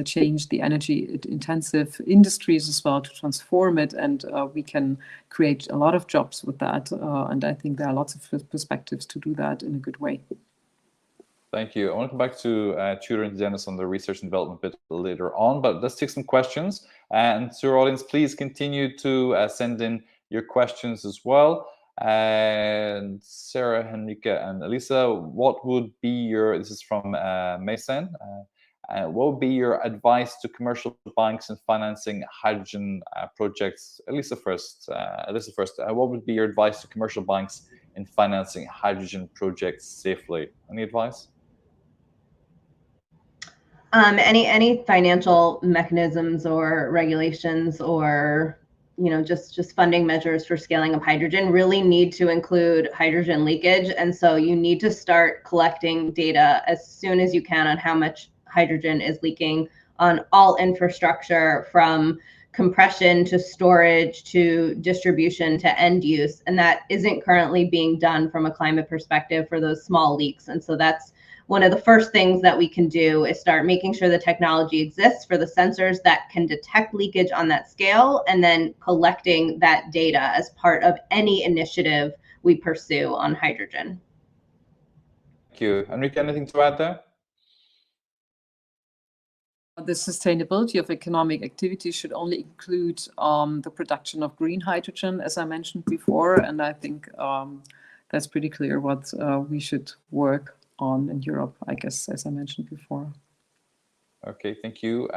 change the energy intensive industries as well to transform it, and we can create a lot of jobs with that. And I think there are lots of perspectives to do that in a good way. Thank you. I want to come back to Tudor and Dennis on the research and development bit later on, but let's take some questions. And to our audience, please continue to send in your questions as well. And Sarah, Henrike, and Elisa, what would be your, this is from Mason, what would be your advice to commercial banks in financing hydrogen projects? Elisa first. What would be your advice to commercial banks in financing hydrogen projects safely? Any advice? Any financial mechanisms or regulations or just funding measures for scaling up hydrogen really need to include hydrogen leakage. And so you need to start collecting data as soon as you can on how much hydrogen is leaking on all infrastructure, from compression to storage to distribution to end use. And that isn't currently being done from a climate perspective for those small leaks. And so that's one of the first things that we can do, is start making sure the technology exists for the sensors that can detect leakage on that scale, and then collecting that data as part of any initiative we pursue on hydrogen. Thank you. Enrique, anything to add there? the sustainability of economic activity should only include the production of green hydrogen, as I mentioned before, and I think that's pretty clear what we should work on in Europe, I guess, as I mentioned before. Okay, thank you.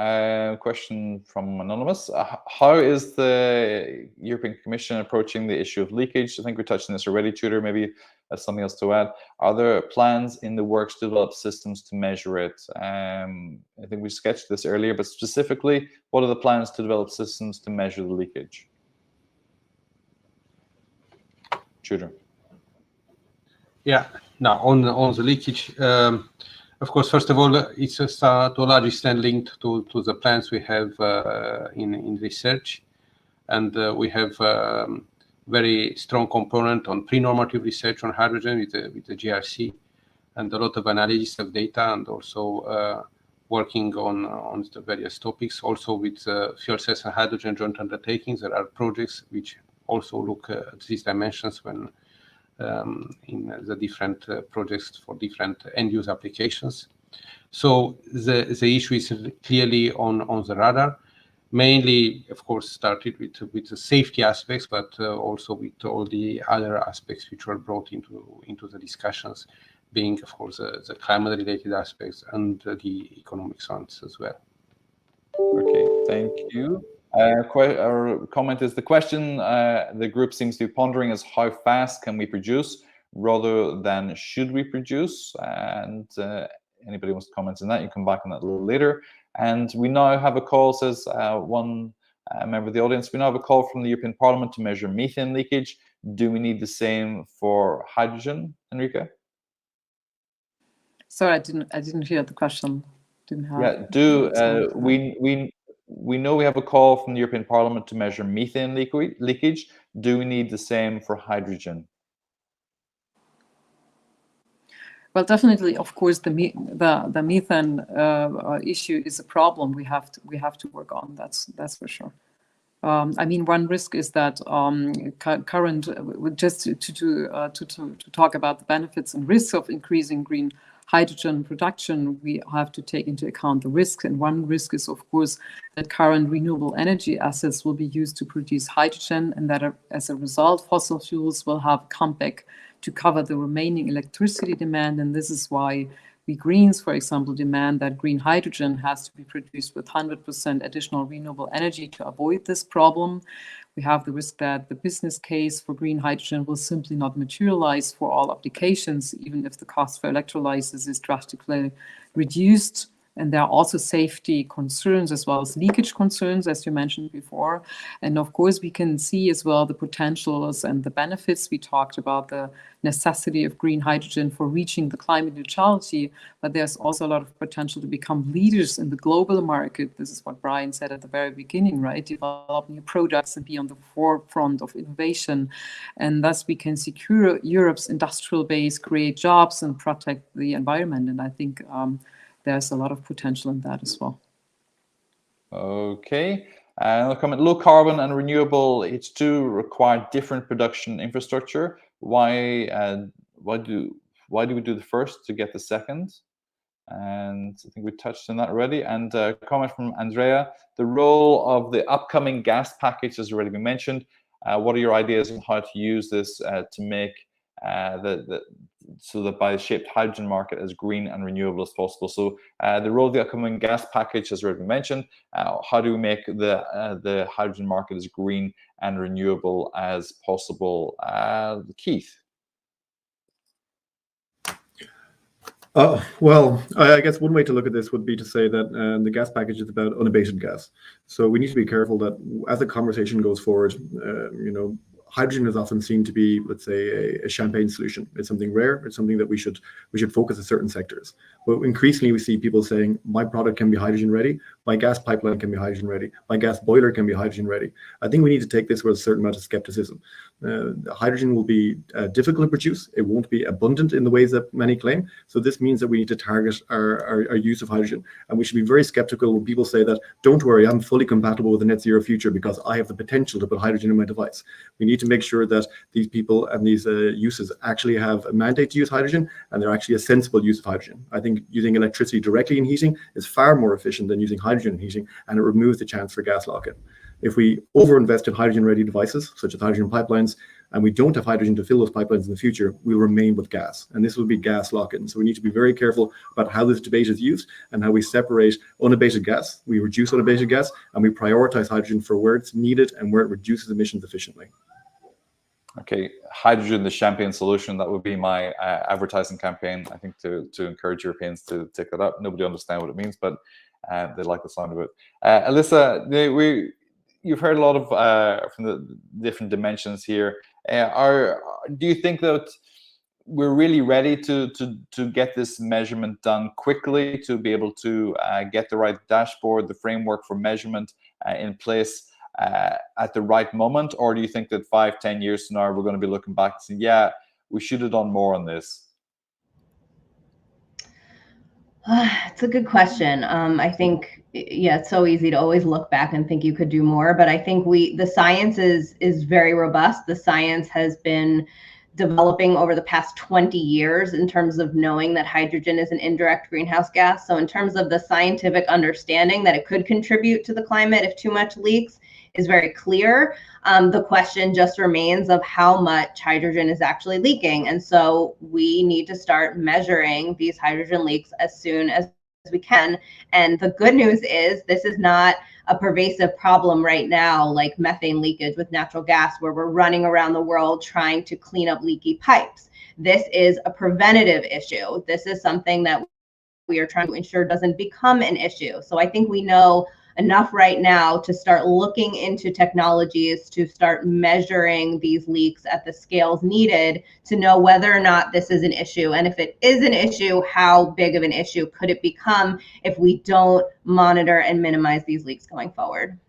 Question from Anonymous. How is the European Commission approaching the issue of leakage? I think we touched on this already, Tudor. Maybe that's something else to add. Are there plans in the works to develop systems to measure it? I think we sketched this earlier, but specifically, what are the plans to develop systems to measure the leakage? Tudor. Yeah, now on the leakage, of course, first of all, it's to a large extent linked to the plans we have in research, and we have very strong component on pre-normative research on hydrogen with the GRC, and a lot of analysis of data, and also working on the various topics. Also with fuel cells and hydrogen joint undertakings, there are projects which also look at these dimensions when in the different projects for different end-use applications. So the issue is clearly on the radar, mainly, of course, started with the safety aspects, but also with all the other aspects which were brought into the discussions, being, of course, the climate-related aspects and the economic ones as well. Okay, thank you. Our comment is the question the group seems to be pondering is how fast can we produce rather than should we produce? And anybody wants to comment on that, you come back on that a little later. And we now have a call, says one member of the audience, we now have a call from the European Parliament to measure methane leakage. Do we need the same for hydrogen, Enrique? Sorry, I didn't hear the question. We know we have a call from the European Parliament to measure methane leakage. Do we need the same for hydrogen? Well, definitely, of course, the methane issue is a problem we have to work on. That's for sure. I mean, one risk is that just to talk about the benefits and risks of increasing green hydrogen production, we have to take into account the risks. And one risk is, of course, that current renewable energy assets will be used to produce hydrogen, and that as a result, fossil fuels will have come back to cover the remaining electricity demand. And this is why we Greens, for example, demand that green hydrogen has to be produced with 100% additional renewable energy to avoid this problem. We have the risk that the business case for green hydrogen will simply not materialize for all applications, even if the cost for electrolyzers is drastically reduced. And there are also safety concerns as well as leakage concerns, as you mentioned before. And of course, we can see as well the potentials and the benefits. We talked about the necessity of green hydrogen for reaching the climate neutrality, but there's also a lot of potential to become leaders in the global market. This is what Brian said at the very beginning, right? Develop new products and be on the forefront of innovation. And thus we can secure Europe's industrial base, create jobs, and protect the environment. And I think there's a lot of potential in that as well. Okay. Another comment, low carbon and renewable H2 require different production infrastructure. Why do we do the first to get the second? And I think we touched on that already. And a comment from Andrea, the role of the upcoming gas package has already been mentioned. What are your ideas on how to use this to make so that by shaped hydrogen market as green and renewable as possible? So the role of the upcoming gas package has already been mentioned. How do we make the hydrogen market as green and renewable as possible? Keith. Well, I guess one way to look at this would be to say that the gas package is about unabated gas. So we need to be careful that as the conversation goes forward, hydrogen is often seen to be, let's say, a champagne solution. It's something rare. It's something that we should focus on certain sectors. But increasingly, we see people saying, my product can be hydrogen ready, my gas pipeline can be hydrogen ready, my gas boiler can be hydrogen ready. I think we need to take this with a certain amount of skepticism. Hydrogen will be difficult to produce. It won't be abundant in the ways that many claim. So this means that we need to target our use of hydrogen. And we should be very skeptical when people say that, don't worry, I'm fully compatible with a net zero future because I have the potential to put hydrogen in my device. We need to make sure that these people and these uses actually have a mandate to use hydrogen, and they're actually a sensible use of hydrogen. I think using electricity directly in heating is far more efficient than using hydrogen in heating, and it removes the chance for gas lock-in. If we overinvest in hydrogen-ready devices, such as hydrogen pipelines, and we don't have hydrogen to fill those pipelines in the future, we'll remain with gas. And this will be gas lock-in. So we need to be very careful about how this debate is used and how we separate unabated gas, we reduce unabated gas, and we prioritize hydrogen for where it's needed and where it reduces emissions efficiently. Okay, hydrogen, the champion solution. That would be my advertising campaign, I think, to encourage Europeans to take that up. Nobody understands what it means, but they like the sound of it. Alyssa, you've heard a lot of from the different dimensions here. Do you think that we're really ready to get this measurement done quickly, to be able to get the right dashboard, the framework for measurement in place at the right moment? Or do you think that 5-10 years from now we're going to be looking back and saying, yeah, we should have done more on this? It's a good question. I think, yeah, it's so easy to always look back and think you could do more, but I think the science is very robust. The science has been developing over the past 20 years in terms of knowing that hydrogen is an indirect greenhouse gas. So in terms of the scientific understanding that it could contribute to the climate if too much leaks is very clear. The question just remains of how much hydrogen is actually leaking. And so we need to start measuring these hydrogen leaks as soon as we can. And the good news is this is not a pervasive problem right now, like methane leakage with natural gas, where we're running around the world trying to clean up leaky pipes. This is a preventative issue. This is something that we are trying to ensure doesn't become an issue. So I think we know enough right now to start looking into technologies to start measuring these leaks at the scales needed to know whether or not this is an issue. And if it is an issue, how big of an issue could it become if we don't monitor and minimize these leaks going forward?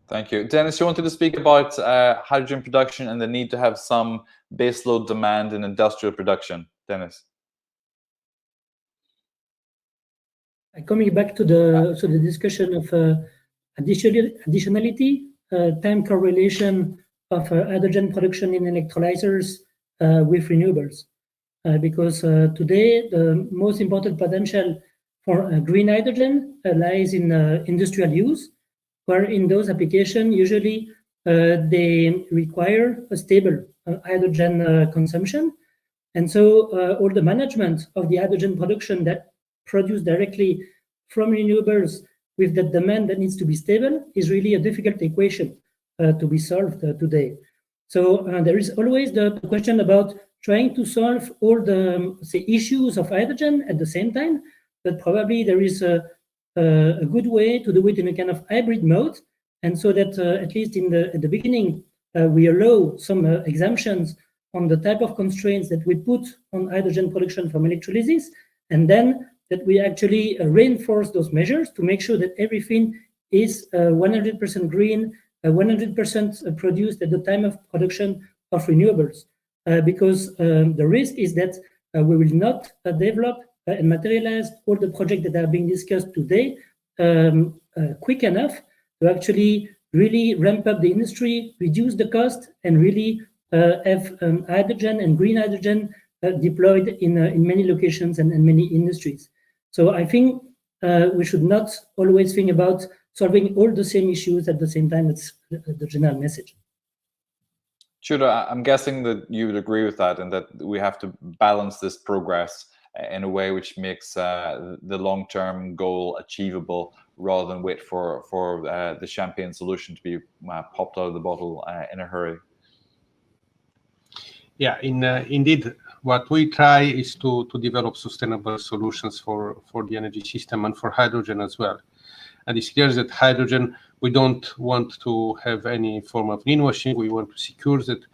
Thank you. Dennis, you wanted to speak about hydrogen production and the need to have some baseload demand in industrial production. Dennis. Coming back to the discussion of additionality, time correlation of hydrogen production in electrolyzers with renewables, because today the most important potential for green hydrogen lies in industrial use, where in those applications usually they require a stable hydrogen consumption, and so all the management of the hydrogen production that produced directly from renewables with the demand that needs to be stable is really a difficult equation to be solved today. So there is always the question about trying to solve all the issues of hydrogen at the same time, but probably there is a good way to do it in a kind of hybrid mode, and so that at least at the beginning we allow some exemptions on the type of constraints that we put on hydrogen production from electrolysis, and then that we actually reinforce those measures to make sure that everything is 100% green, 100% produced at the time of production of renewables. Because the risk is that we will not develop and materialize all the projects that are being discussed today quick enough to actually really ramp up the industry, reduce the cost, and really have hydrogen and green hydrogen deployed in many locations and many industries. So I think we should not always think about solving all the same issues at the same time. That's the general message. Tudor, I'm guessing that you would agree with that, and that we have to balance this progress in a way which makes the long-term goal achievable, rather than wait for the champagne solution to be popped out of the bottle in a hurry. Yeah, indeed, what we try is to develop sustainable solutions for the energy system and for hydrogen as well. And it's clear that hydrogen, we don't want to have any form of greenwashing. We want to secure that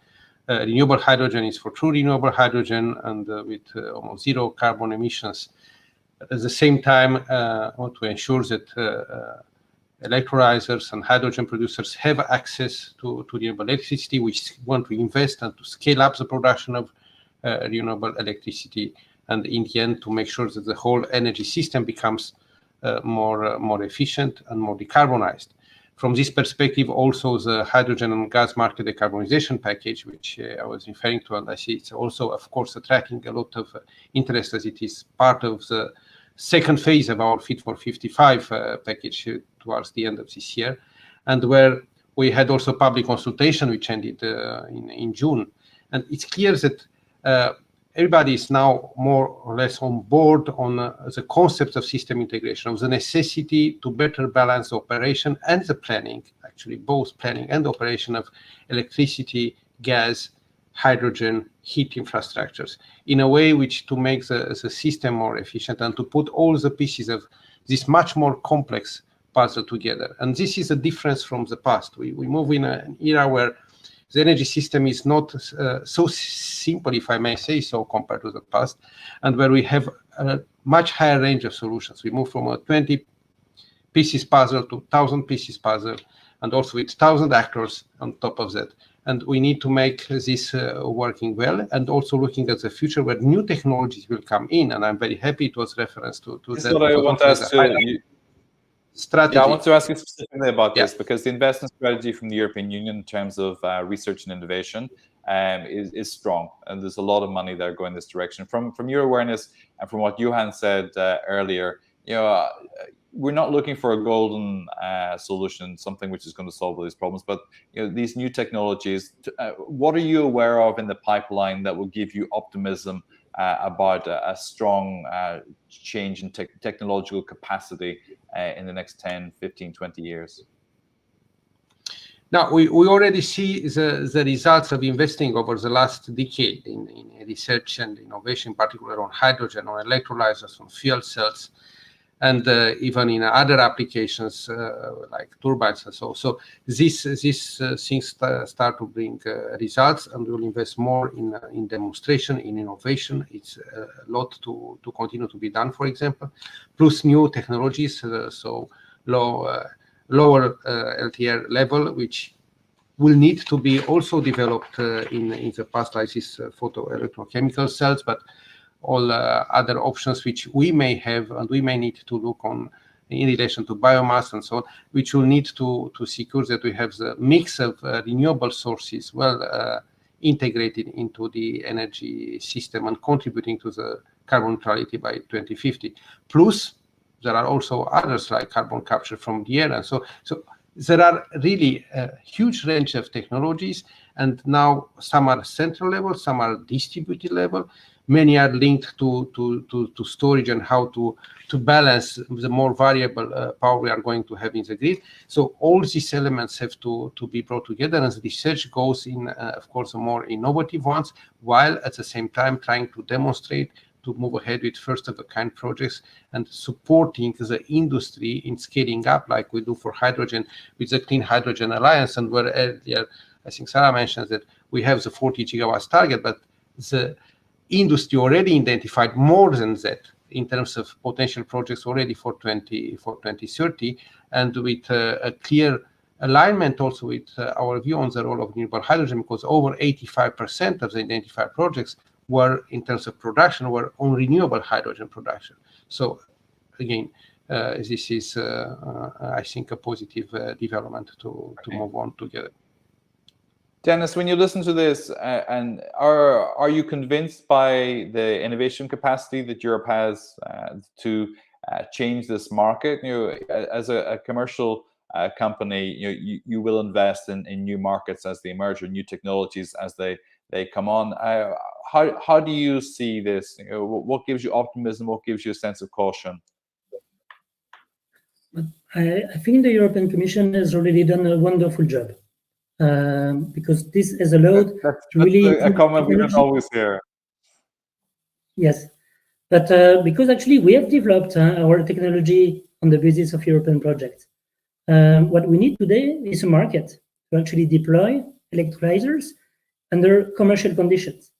renewable hydrogen is for true renewable hydrogen and with almost zero carbon emissions. At the same time, I want to ensure that electrolyzers and hydrogen producers have access to renewable electricity. We want to invest and to scale up the production of renewable electricity, and in the end to make sure that the whole energy system becomes more efficient and more decarbonized. From this perspective, also the hydrogen and gas market decarbonization package, which I was referring to, and I see it's also, of course, attracting a lot of interest, as it is part of the second phase of our Fit for 55 package towards the end of this year, and where we had also public consultation, which ended in June. And it's clear that everybody is now more or less on board on the concept of system integration, of the necessity to better balance the operation and the planning, actually both planning and operation of electricity, gas, hydrogen, heat infrastructures in a way which to make the system more efficient and to put all the pieces of this much more complex puzzle together. And this is a difference from the past. We move in an era where the energy system is not so simple, if I may say so, compared to the past, and where we have a much higher range of solutions. We move from a 20 pieces puzzle to 1,000 pieces puzzle, and also with 1,000 actors on top of that. And we need to make this working well, and also looking at the future where new technologies will come in. And I'm very happy it was reference to this that. Is what I want to ask you. Strategy. Yeah, I want to ask you specifically about this, because the investment strategy from the European Union in terms of research and innovation is strong, and there's a lot of money there going this direction. From your awareness and from what Johan said earlier, we're not looking for a golden solution, something which is going to solve all these problems, but these new technologies. What are you aware of in the pipeline that will give you optimism about a strong change in technological capacity in the next 10, 15, 20 years? Now, we already see the results of investing over the last decade in research and innovation, particularly on hydrogen, on electrolyzers, on fuel cells, and even in other applications like turbines and so. So these things start to bring results, and we'll invest more in demonstration, in innovation. It's a lot to continue to be done, for example, plus new technologies, so lower LTR level, which will need to be also developed in the past, like these photoelectrochemical cells, but all other options which we may have and we may need to look on in relation to biomass and so on, which will need to secure that we have the mix of renewable sources well integrated into the energy system and contributing to the carbon neutrality by 2050. Plus, there are also others like carbon capture from the air, and so there are really a huge range of technologies, and now some are central level, some are distributed level. Many are linked to storage and how to balance the more variable power we are going to have in the grid. So all these elements have to be brought together, and the research goes in, of course, the more innovative ones, while at the same time trying to demonstrate, to move ahead with first-of-a-kind projects and supporting the industry in scaling up, like we do for hydrogen with the Clean Hydrogen Alliance, and where earlier, I think Sarah mentioned that we have the 40 gigawatts target, but the industry already identified more than that in terms of potential projects already for 2030, and with a clear alignment also with our view on the role of renewable hydrogen, because over 85% of the identified projects were, in terms of production, were on renewable hydrogen production. So again, this is, I think, a positive development to move on together. Dennis, when you listen to this, and are you convinced by the innovation capacity that Europe has to change this market? As a commercial company, you will invest in new markets as they emerge, or new technologies as they come on. How do you see this? What gives you optimism? What gives you a sense of caution? I think the European Commission has already done a wonderful job. Because this has allowed really a comment we don't always hear. Yes, but because actually we have developed our technology on the basis of European projects. What we need today is a market to actually deploy electrolyzers under commercial conditions,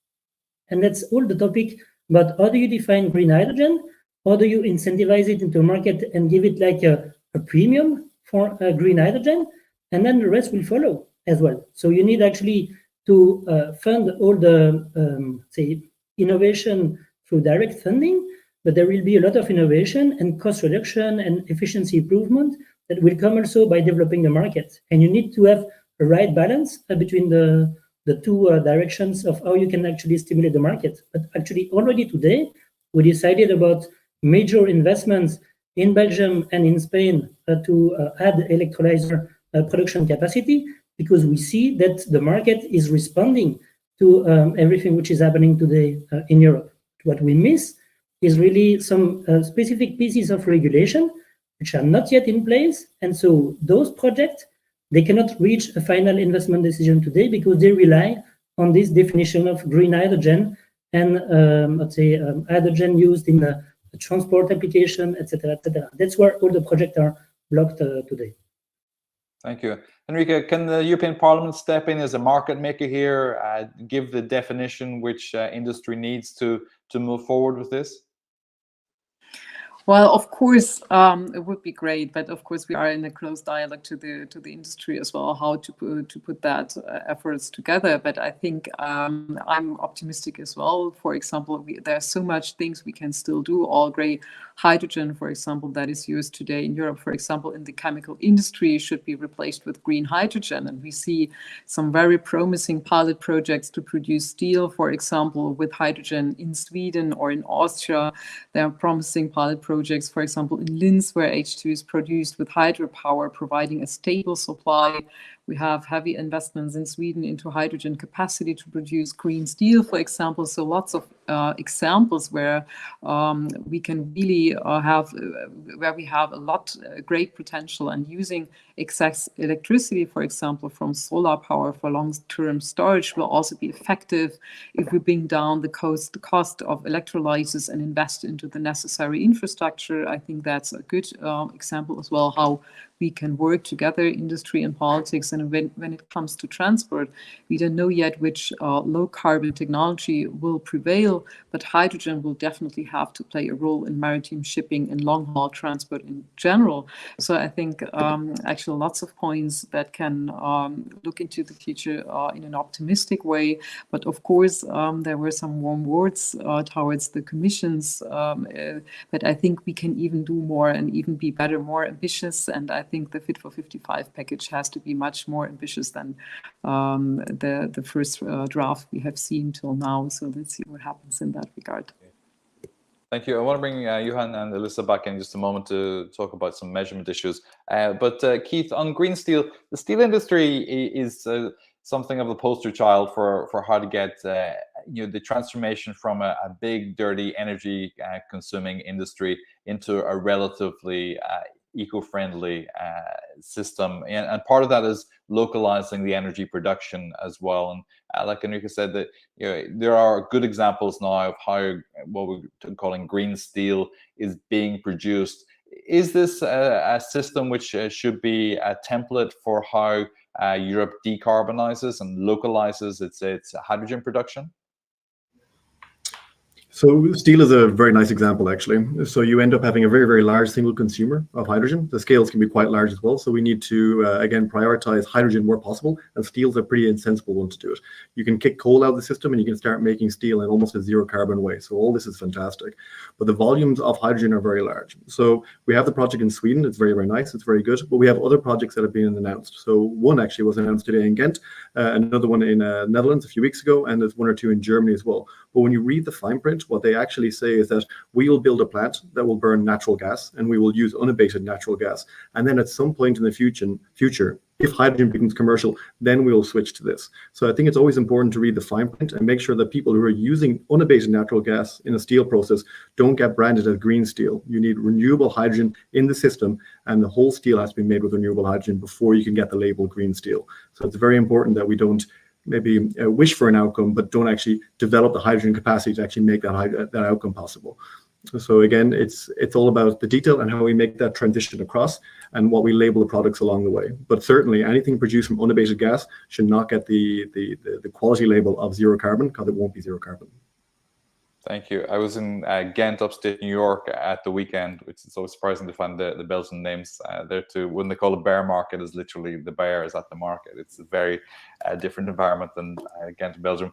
and that's all the topic. But how do you define green hydrogen? How do you incentivize it into a market and give it like a premium for green hydrogen, and then the rest will follow as well. So you need actually to fund all the, say, innovation through direct funding, but there will be a lot of innovation and cost reduction and efficiency improvement that will come also by developing the market. And you need to have a right balance between the two directions of how you can actually stimulate the market. But actually already today, we decided about major investments in Belgium and in Spain to add electrolyzer production capacity, because we see that the market is responding to everything which is happening today in Europe. What we miss is really some specific pieces of regulation which are not yet in place. And so those projects, they cannot reach a final investment decision today because they rely on this definition of green hydrogen and let's say hydrogen used in the transport application, etc., etc. That's where all the projects are blocked today. Thank you. Enrique, can the European Parliament step in as a market maker here, give the definition which industry needs to move forward with this? Well, of course, it would be great, but of course we are in a close dialogue to the industry as well, how to put that efforts together. But I think I'm optimistic as well. For example, there are so much things we can still do. All gray hydrogen, for example, that is used today in Europe, for example, in the chemical industry, should be replaced with green hydrogen. And we see some very promising pilot projects to produce steel, for example, with hydrogen in Sweden or in Austria. There are promising pilot projects, for example, in Linz, where H2 is produced with hydropower, providing a stable supply. We have heavy investments in Sweden into hydrogen capacity to produce green steel, for example. So lots of examples where we can really where we have a lot great potential, and using excess electricity, for example, from solar power for long-term storage will also be effective if we bring down the cost of electrolyzers and invest into the necessary infrastructure. I think that's a good example as well, how we can work together, industry and politics. And when it comes to transport, we don't know yet which low carbon technology will prevail, but hydrogen will definitely have to play a role in maritime shipping and long haul transport in general. So I think actually lots of points that can look into the future in an optimistic way. But of course, there were some warm words towards the commissions, but I think we can even do more and even be better, more ambitious. And I think the Fit for 55 package has to be much more ambitious than the first draft we have seen till now. So let's see what happens in that regard. Thank you. I want to bring Johan and Elissa back in just a moment to talk about some measurement issues. But Keith, on green steel, the steel industry is something of a poster child for how to get the transformation from a big, dirty, energy consuming industry into a relatively eco-friendly system, and part of that is localizing the energy production as well. And like Enrique said, that there are good examples now of how what we're calling green steel is being produced. Is this a system which should be a template for how Europe decarbonizes and localizes its hydrogen production? So steel is a very nice example, actually. So you end up having a very, very large single consumer of hydrogen. The scales can be quite large as well. So we need to, again, prioritize hydrogen where possible. And steel's a pretty insensible one to do it. You can kick coal out of the system and you can start making steel in almost a zero carbon way. So all this is fantastic. But the volumes of hydrogen are very large. So we have the project in Sweden. It's very, very nice. It's very good. But we have other projects that have been announced. So one actually was announced today in Ghent, another one in Netherlands a few weeks ago, and there's one or two in Germany as well. But when you read the fine print, what they actually say is that we will build a plant that will burn natural gas, and we will use unabated natural gas. And then at some point in the future, if hydrogen becomes commercial, then we will switch to this. So I think it's always important to read the fine print and make sure that people who are using unabated natural gas in a steel process don't get branded as green steel. You need renewable hydrogen in the system, and the whole steel has to be made with renewable hydrogen before you can get the label green steel. So it's very important that we don't maybe wish for an outcome, but don't actually develop the hydrogen capacity to actually make that outcome possible. So again, it's all about the detail and how we make that transition across and what we label the products along the way. But certainly anything produced from unabated gas should not get the quality label of zero carbon, because it won't be zero carbon. Thank you. I was in Ghent, upstate New York, at the weekend, which is so surprising to find the Belgian names there too. When they call a bear market, is literally the bear is at the market. It's a very different environment than Ghent, Belgium.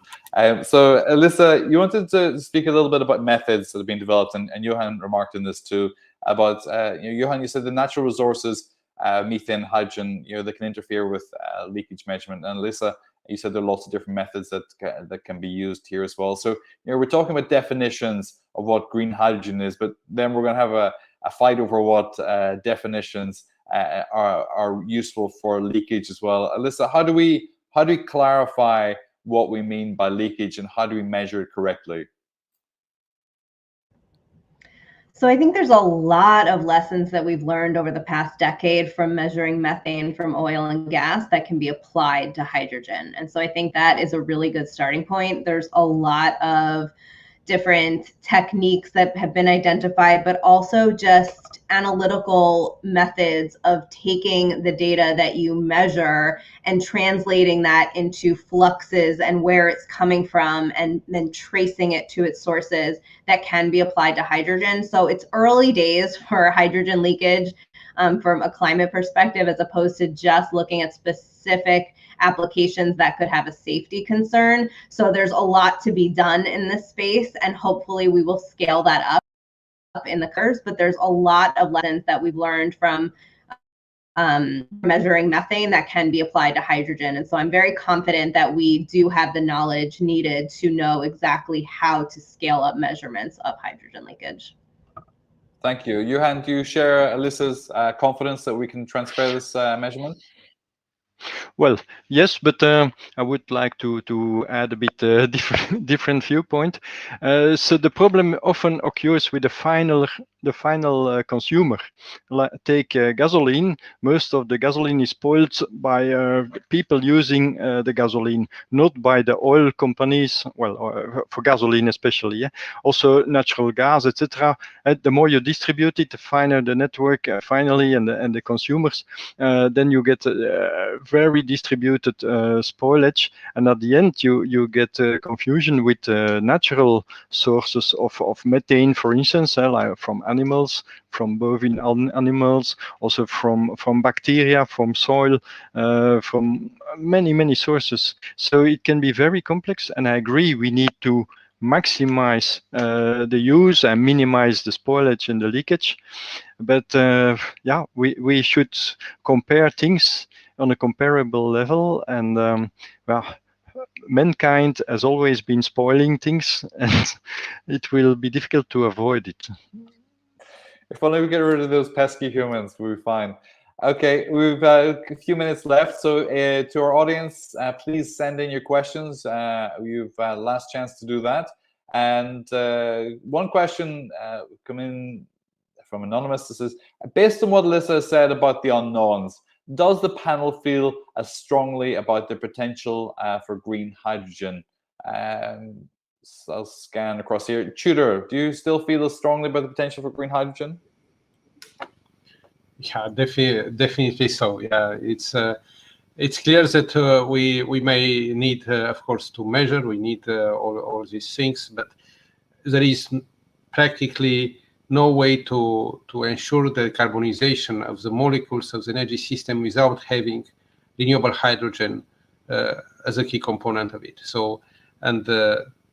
So, Alyssa, you wanted to speak a little bit about methods that have been developed, and Johan remarked on this too. About Johan, you said the natural resources, methane, hydrogen, that can interfere with leakage measurement, and Alyssa, you said there are lots of different methods that can be used here as well. So we're talking about definitions of what green hydrogen is, but then we're going to have a fight over what definitions are useful for leakage as well. Alyssa, how do we clarify what we mean by leakage, and how do we measure it correctly? So I think there's a lot of lessons that we've learned over the past decade from measuring methane from oil and gas that can be applied to hydrogen. And so I think that is a really good starting point. There's a lot of different techniques that have been identified, but also just analytical methods of taking the data that you measure and translating that into fluxes and where it's coming from, and then tracing it to its sources that can be applied to hydrogen. So it's early days for hydrogen leakage from a climate perspective, as opposed to just looking at specific applications that could have a safety concern. So there's a lot to be done in this space, and hopefully we will scale that up in the curves. But there's a lot of lessons that we've learned from measuring methane that can be applied to hydrogen. And so I'm very confident that we do have the knowledge needed to know exactly how to scale up measurements of hydrogen leakage. Thank you. Johan, do you share Alyssa's confidence that we can transfer this measurement? Well, yes, but I would like to add a bit different viewpoint. So the problem often occurs with the final consumer. Take gasoline. Most of the gasoline is spoiled by people using the gasoline, not by the oil companies. Well, for gasoline especially, yeah. Also natural gas, etc. The more you distribute it, the finer the network finally, and the consumers. Then you get very distributed spoilage, and at the end you get confusion with natural sources of methane, for instance, like from animals, from bovine animals, also from bacteria, from soil, from many sources. So it can be very complex, and I agree we need to maximize the use and minimize the spoilage and the leakage. But yeah, we should compare things on a comparable level, and well, mankind has always been spoiling things, and it will be difficult to avoid it. If only we get rid of those pesky humans, we'll be fine. Okay, we've a few minutes left, so to our audience, please send in your questions. You've last chance to do that. And one question coming in from Anonymous. This is, based on what Alyssa said about the unknowns, does the panel feel as strongly about the potential for green hydrogen? So I'll scan across here. Tudor, do you still feel as strongly about the potential for green hydrogen? Yeah, definitely so. Yeah, it's clear that we may need, of course, to measure. We need all these things, but there is practically no way to ensure the carbonization of the molecules of the energy system without having renewable hydrogen as a key component of it. So, and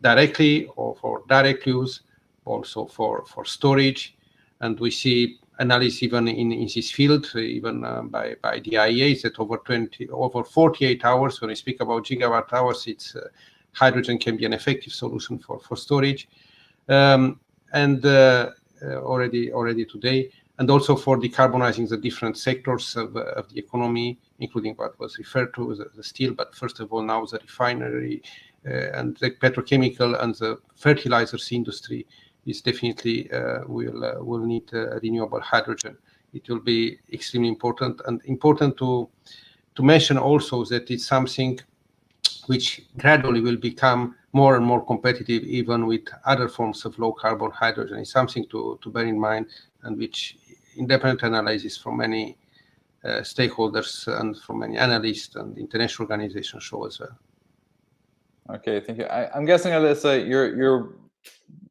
directly or for direct use, also for storage, and we see analysis even in this field, even by the IEA, that over 48 hours, when we speak about gigawatt hours, it's hydrogen can be an effective solution for storage, and already today, and also for decarbonizing the different sectors of the economy, including what was referred to as the steel, but first of all now the refinery and the petrochemical and the fertilizers industry is definitely will need renewable hydrogen. It will be extremely important, and important to mention also that it's something which gradually will become more and more competitive, even with other forms of low carbon hydrogen. It's something to bear in mind, and which independent analysis from many stakeholders and from many analysts and international organizations show as well. Okay, thank you. I'm guessing, Alyssa, you're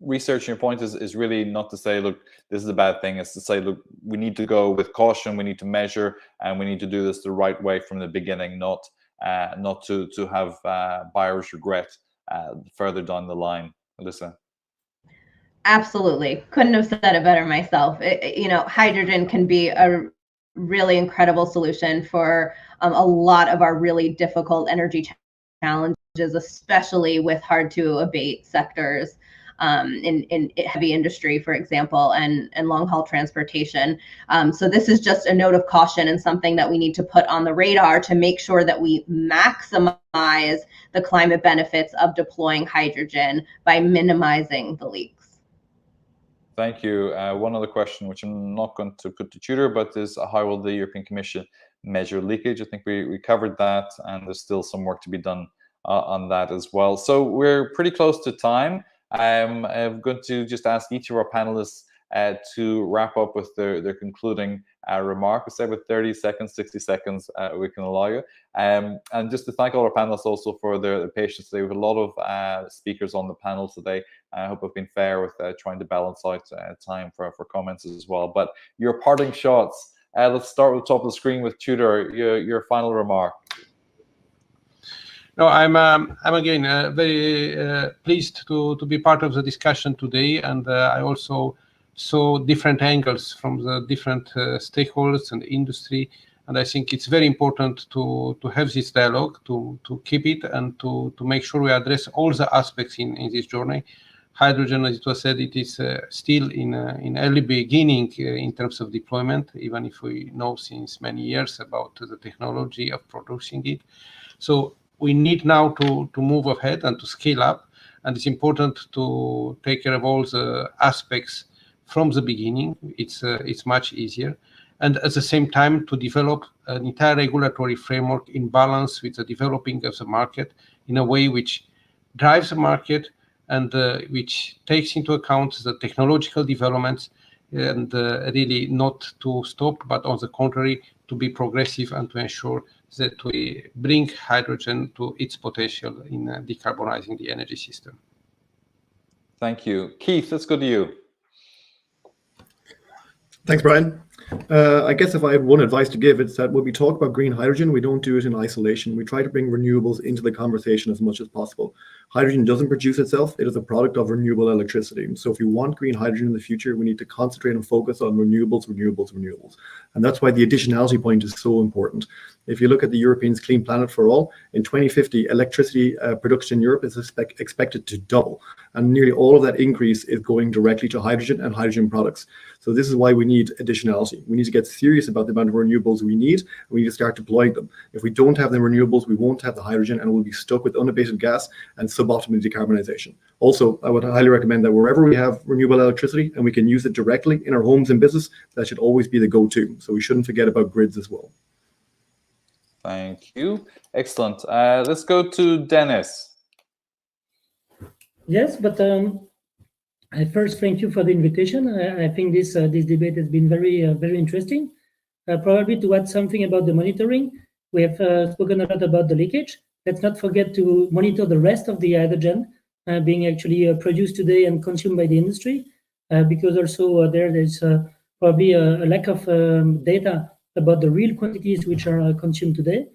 research, your point is really not to say, look, this is a bad thing. It's to say, look, we need to go with caution, we need to measure, and we need to do this the right way from the beginning, not to have buyer's regret further down the line. Alyssa. Absolutely. Couldn't have said it better myself. Hydrogen can be a really incredible solution for a lot of our really difficult energy challenges, especially with hard to abate sectors in heavy industry, for example, and long haul transportation. So this is just a note of caution and something that we need to put on the radar to make sure that we maximize the climate benefits of deploying hydrogen by minimizing the leaks. Thank you. One other question, which I'm not going to put to Tudor, but is how will the European Commission measure leakage? I think we covered that, and there's still some work to be done on that as well. So we're pretty close to time. I'm going to just ask each of our panelists to wrap up with their concluding remark. I say with 30 seconds, 60 seconds, we can allow you. And just to thank all our panelists also for their patience today. We have a lot of speakers on the panel today. I hope I've been fair with trying to balance out time for comments as well. But your parting shots, let's start with the top of the screen with Tudor, your final remark. No, I'm again very pleased to be part of the discussion today, and I also saw different angles from the different stakeholders and industry, and I think it's very important to have this dialogue, to keep it, and to make sure we address all the aspects in this journey. Hydrogen, as it was said, it is still in early beginning in terms of deployment, even if we know since many years about the technology of producing it. So we need now to move ahead and to scale up, and it's important to take care of all the aspects from the beginning. It's much easier, and at the same time to develop an entire regulatory framework in balance with the developing of the market in a way which drives the market and which takes into account the technological developments, and really not to stop, but on the contrary, to be progressive and to ensure that we bring hydrogen to its potential in decarbonizing the energy system. Thank you. Keith, let's go to you. Thanks, Brian. I guess if I have one advice to give, it's that when we talk about green hydrogen, we don't do it in isolation. We try to bring renewables into the conversation as much as possible. Hydrogen doesn't produce itself. It is a product of renewable electricity. So if we want green hydrogen in the future, we need to concentrate and focus on renewables, renewables, renewables. And that's why the additionality point is so important. If you look at the Europeans' Clean Planet for All, in 2050, electricity production in Europe is expected to double. And nearly all of that increase is going directly to hydrogen and hydrogen products. So this is why we need additionality. We need to get serious about the amount of renewables we need. We need to start deploying them. If we don't have the renewables, we won't have the hydrogen, and we'll be stuck with unabated gas and suboptimal decarbonization. Also, I would highly recommend that wherever we have renewable electricity and we can use it directly in our homes and business, that should always be the go-to. So we shouldn't forget about grids as well. Thank you. Excellent. Let's go to Dennis. Yes, but I first thank you for the invitation. I think this debate has been very interesting. Probably to add something about the monitoring, we have spoken a lot about the leakage. Let's not forget to monitor the rest of the hydrogen being actually produced today and consumed by the industry, because also there's probably a lack of data about the real quantities which are consumed today.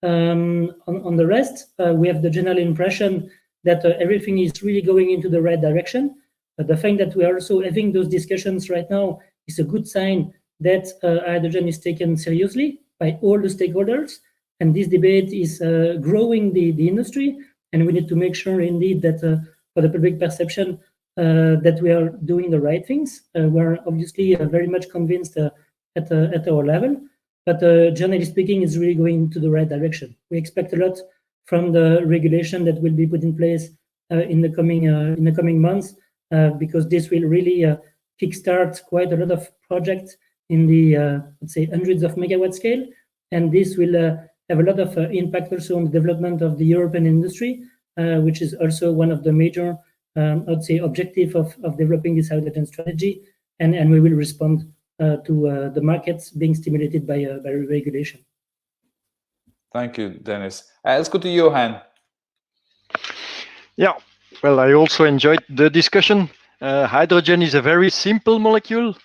On the rest, we have the general impression that everything is really going into the right direction. The fact that we are also having those discussions right now is a good sign that hydrogen is taken seriously by all the stakeholders, and this debate is growing the industry, and we need to make sure indeed that for the public perception that we are doing the right things. We're obviously very much convinced at our level, but generally speaking, it's really going to the right direction. We expect a lot from the regulation that will be put in place in the coming months, because this will really kickstart quite a lot of projects in the let's say hundreds of megawatt scale, and this will have a lot of impact also on the development of the European industry, which is also one of the major I'd say objective of developing this hydrogen strategy, and we will respond to the markets being stimulated by regulation. Thank you, Dennis. Let's go to Johan. Yeah, Well, I also enjoyed the discussion. Hydrogen is a very simple molecule,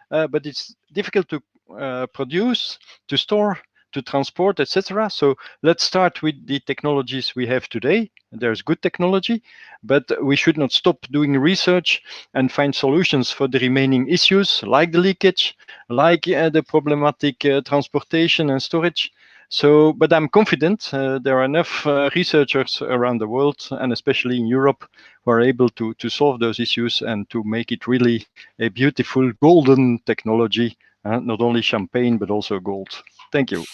but it's difficult to produce, to store, to transport, etc. So let's start with the technologies we have today. There's good technology, but we should not stop doing research and find solutions for the remaining issues, like the leakage, like the problematic transportation and storage. So, but I'm confident there are enough researchers around the world, and especially in Europe, who are able to solve those issues and to make it really a beautiful golden technology, not only champagne, but also gold. Thank you.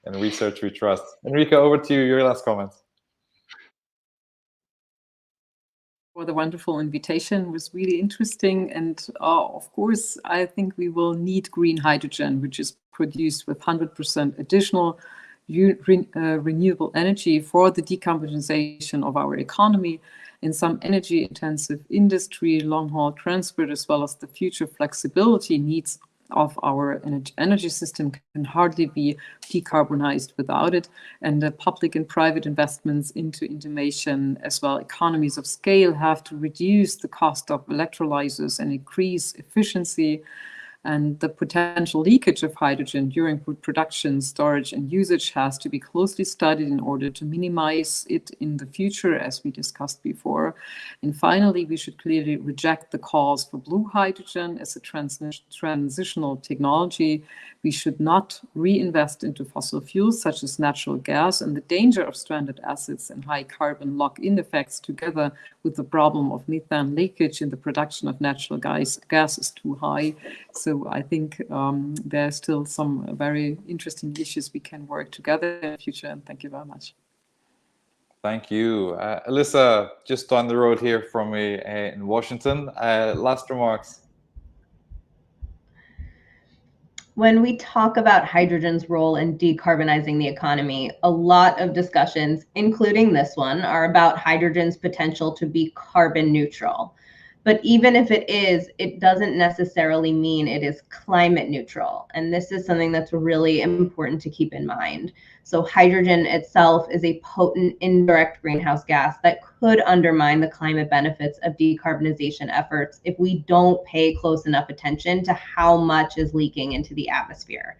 And research we trust. Enrique, over to you, your last comments. For the wonderful invitation. It was really interesting. And of course, I think we will need green hydrogen, which is produced with 100% additional renewable energy for the decarbonization of our economy in some energy intensive industry, long haul transport, as well as the future flexibility needs of our energy system can hardly be decarbonized without it. And the public and private investments into innovation, as well economies of scale, have to reduce the cost of electrolysers and increase efficiency. And the potential leakage of hydrogen during production, storage, and usage has to be closely studied in order to minimize it in the future, as we discussed before. And finally, we should clearly reject the calls for blue hydrogen as a transitional technology. We should not reinvest into fossil fuels such as natural gas, and the danger of stranded assets and high carbon lock-in effects, together with the problem of methane leakage in the production of natural gas is too high. So I think there are still some very interesting issues we can work together in the future. And thank you very much. Thank you. Alyssa, just down the road here from me in Washington. Last remarks. When we talk about hydrogen's role in decarbonizing the economy, a lot of discussions, including this one, are about hydrogen's potential to be carbon neutral. But even if it is, it doesn't necessarily mean it is climate neutral. And this is something that's really important to keep in mind. So hydrogen itself is a potent indirect greenhouse gas that could undermine the climate benefits of decarbonization efforts if we don't pay close enough attention to how much is leaking into the atmosphere.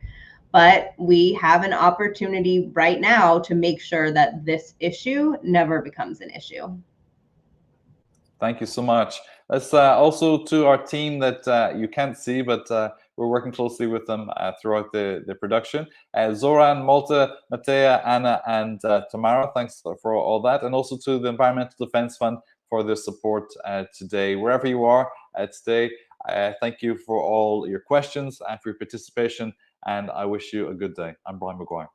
But we have an opportunity right now to make sure that this issue never becomes an issue. Thank you so much. Let's also to our team that you can't see, but we're working closely with them throughout the production. Zoran, Malta, Matea, Anna, and Tamara, thanks for all that. And also to the Environmental Defence Fund for their support today. Wherever you are today, thank you for all your questions and for your participation, and I wish you a good day. I'm Brian Maguire.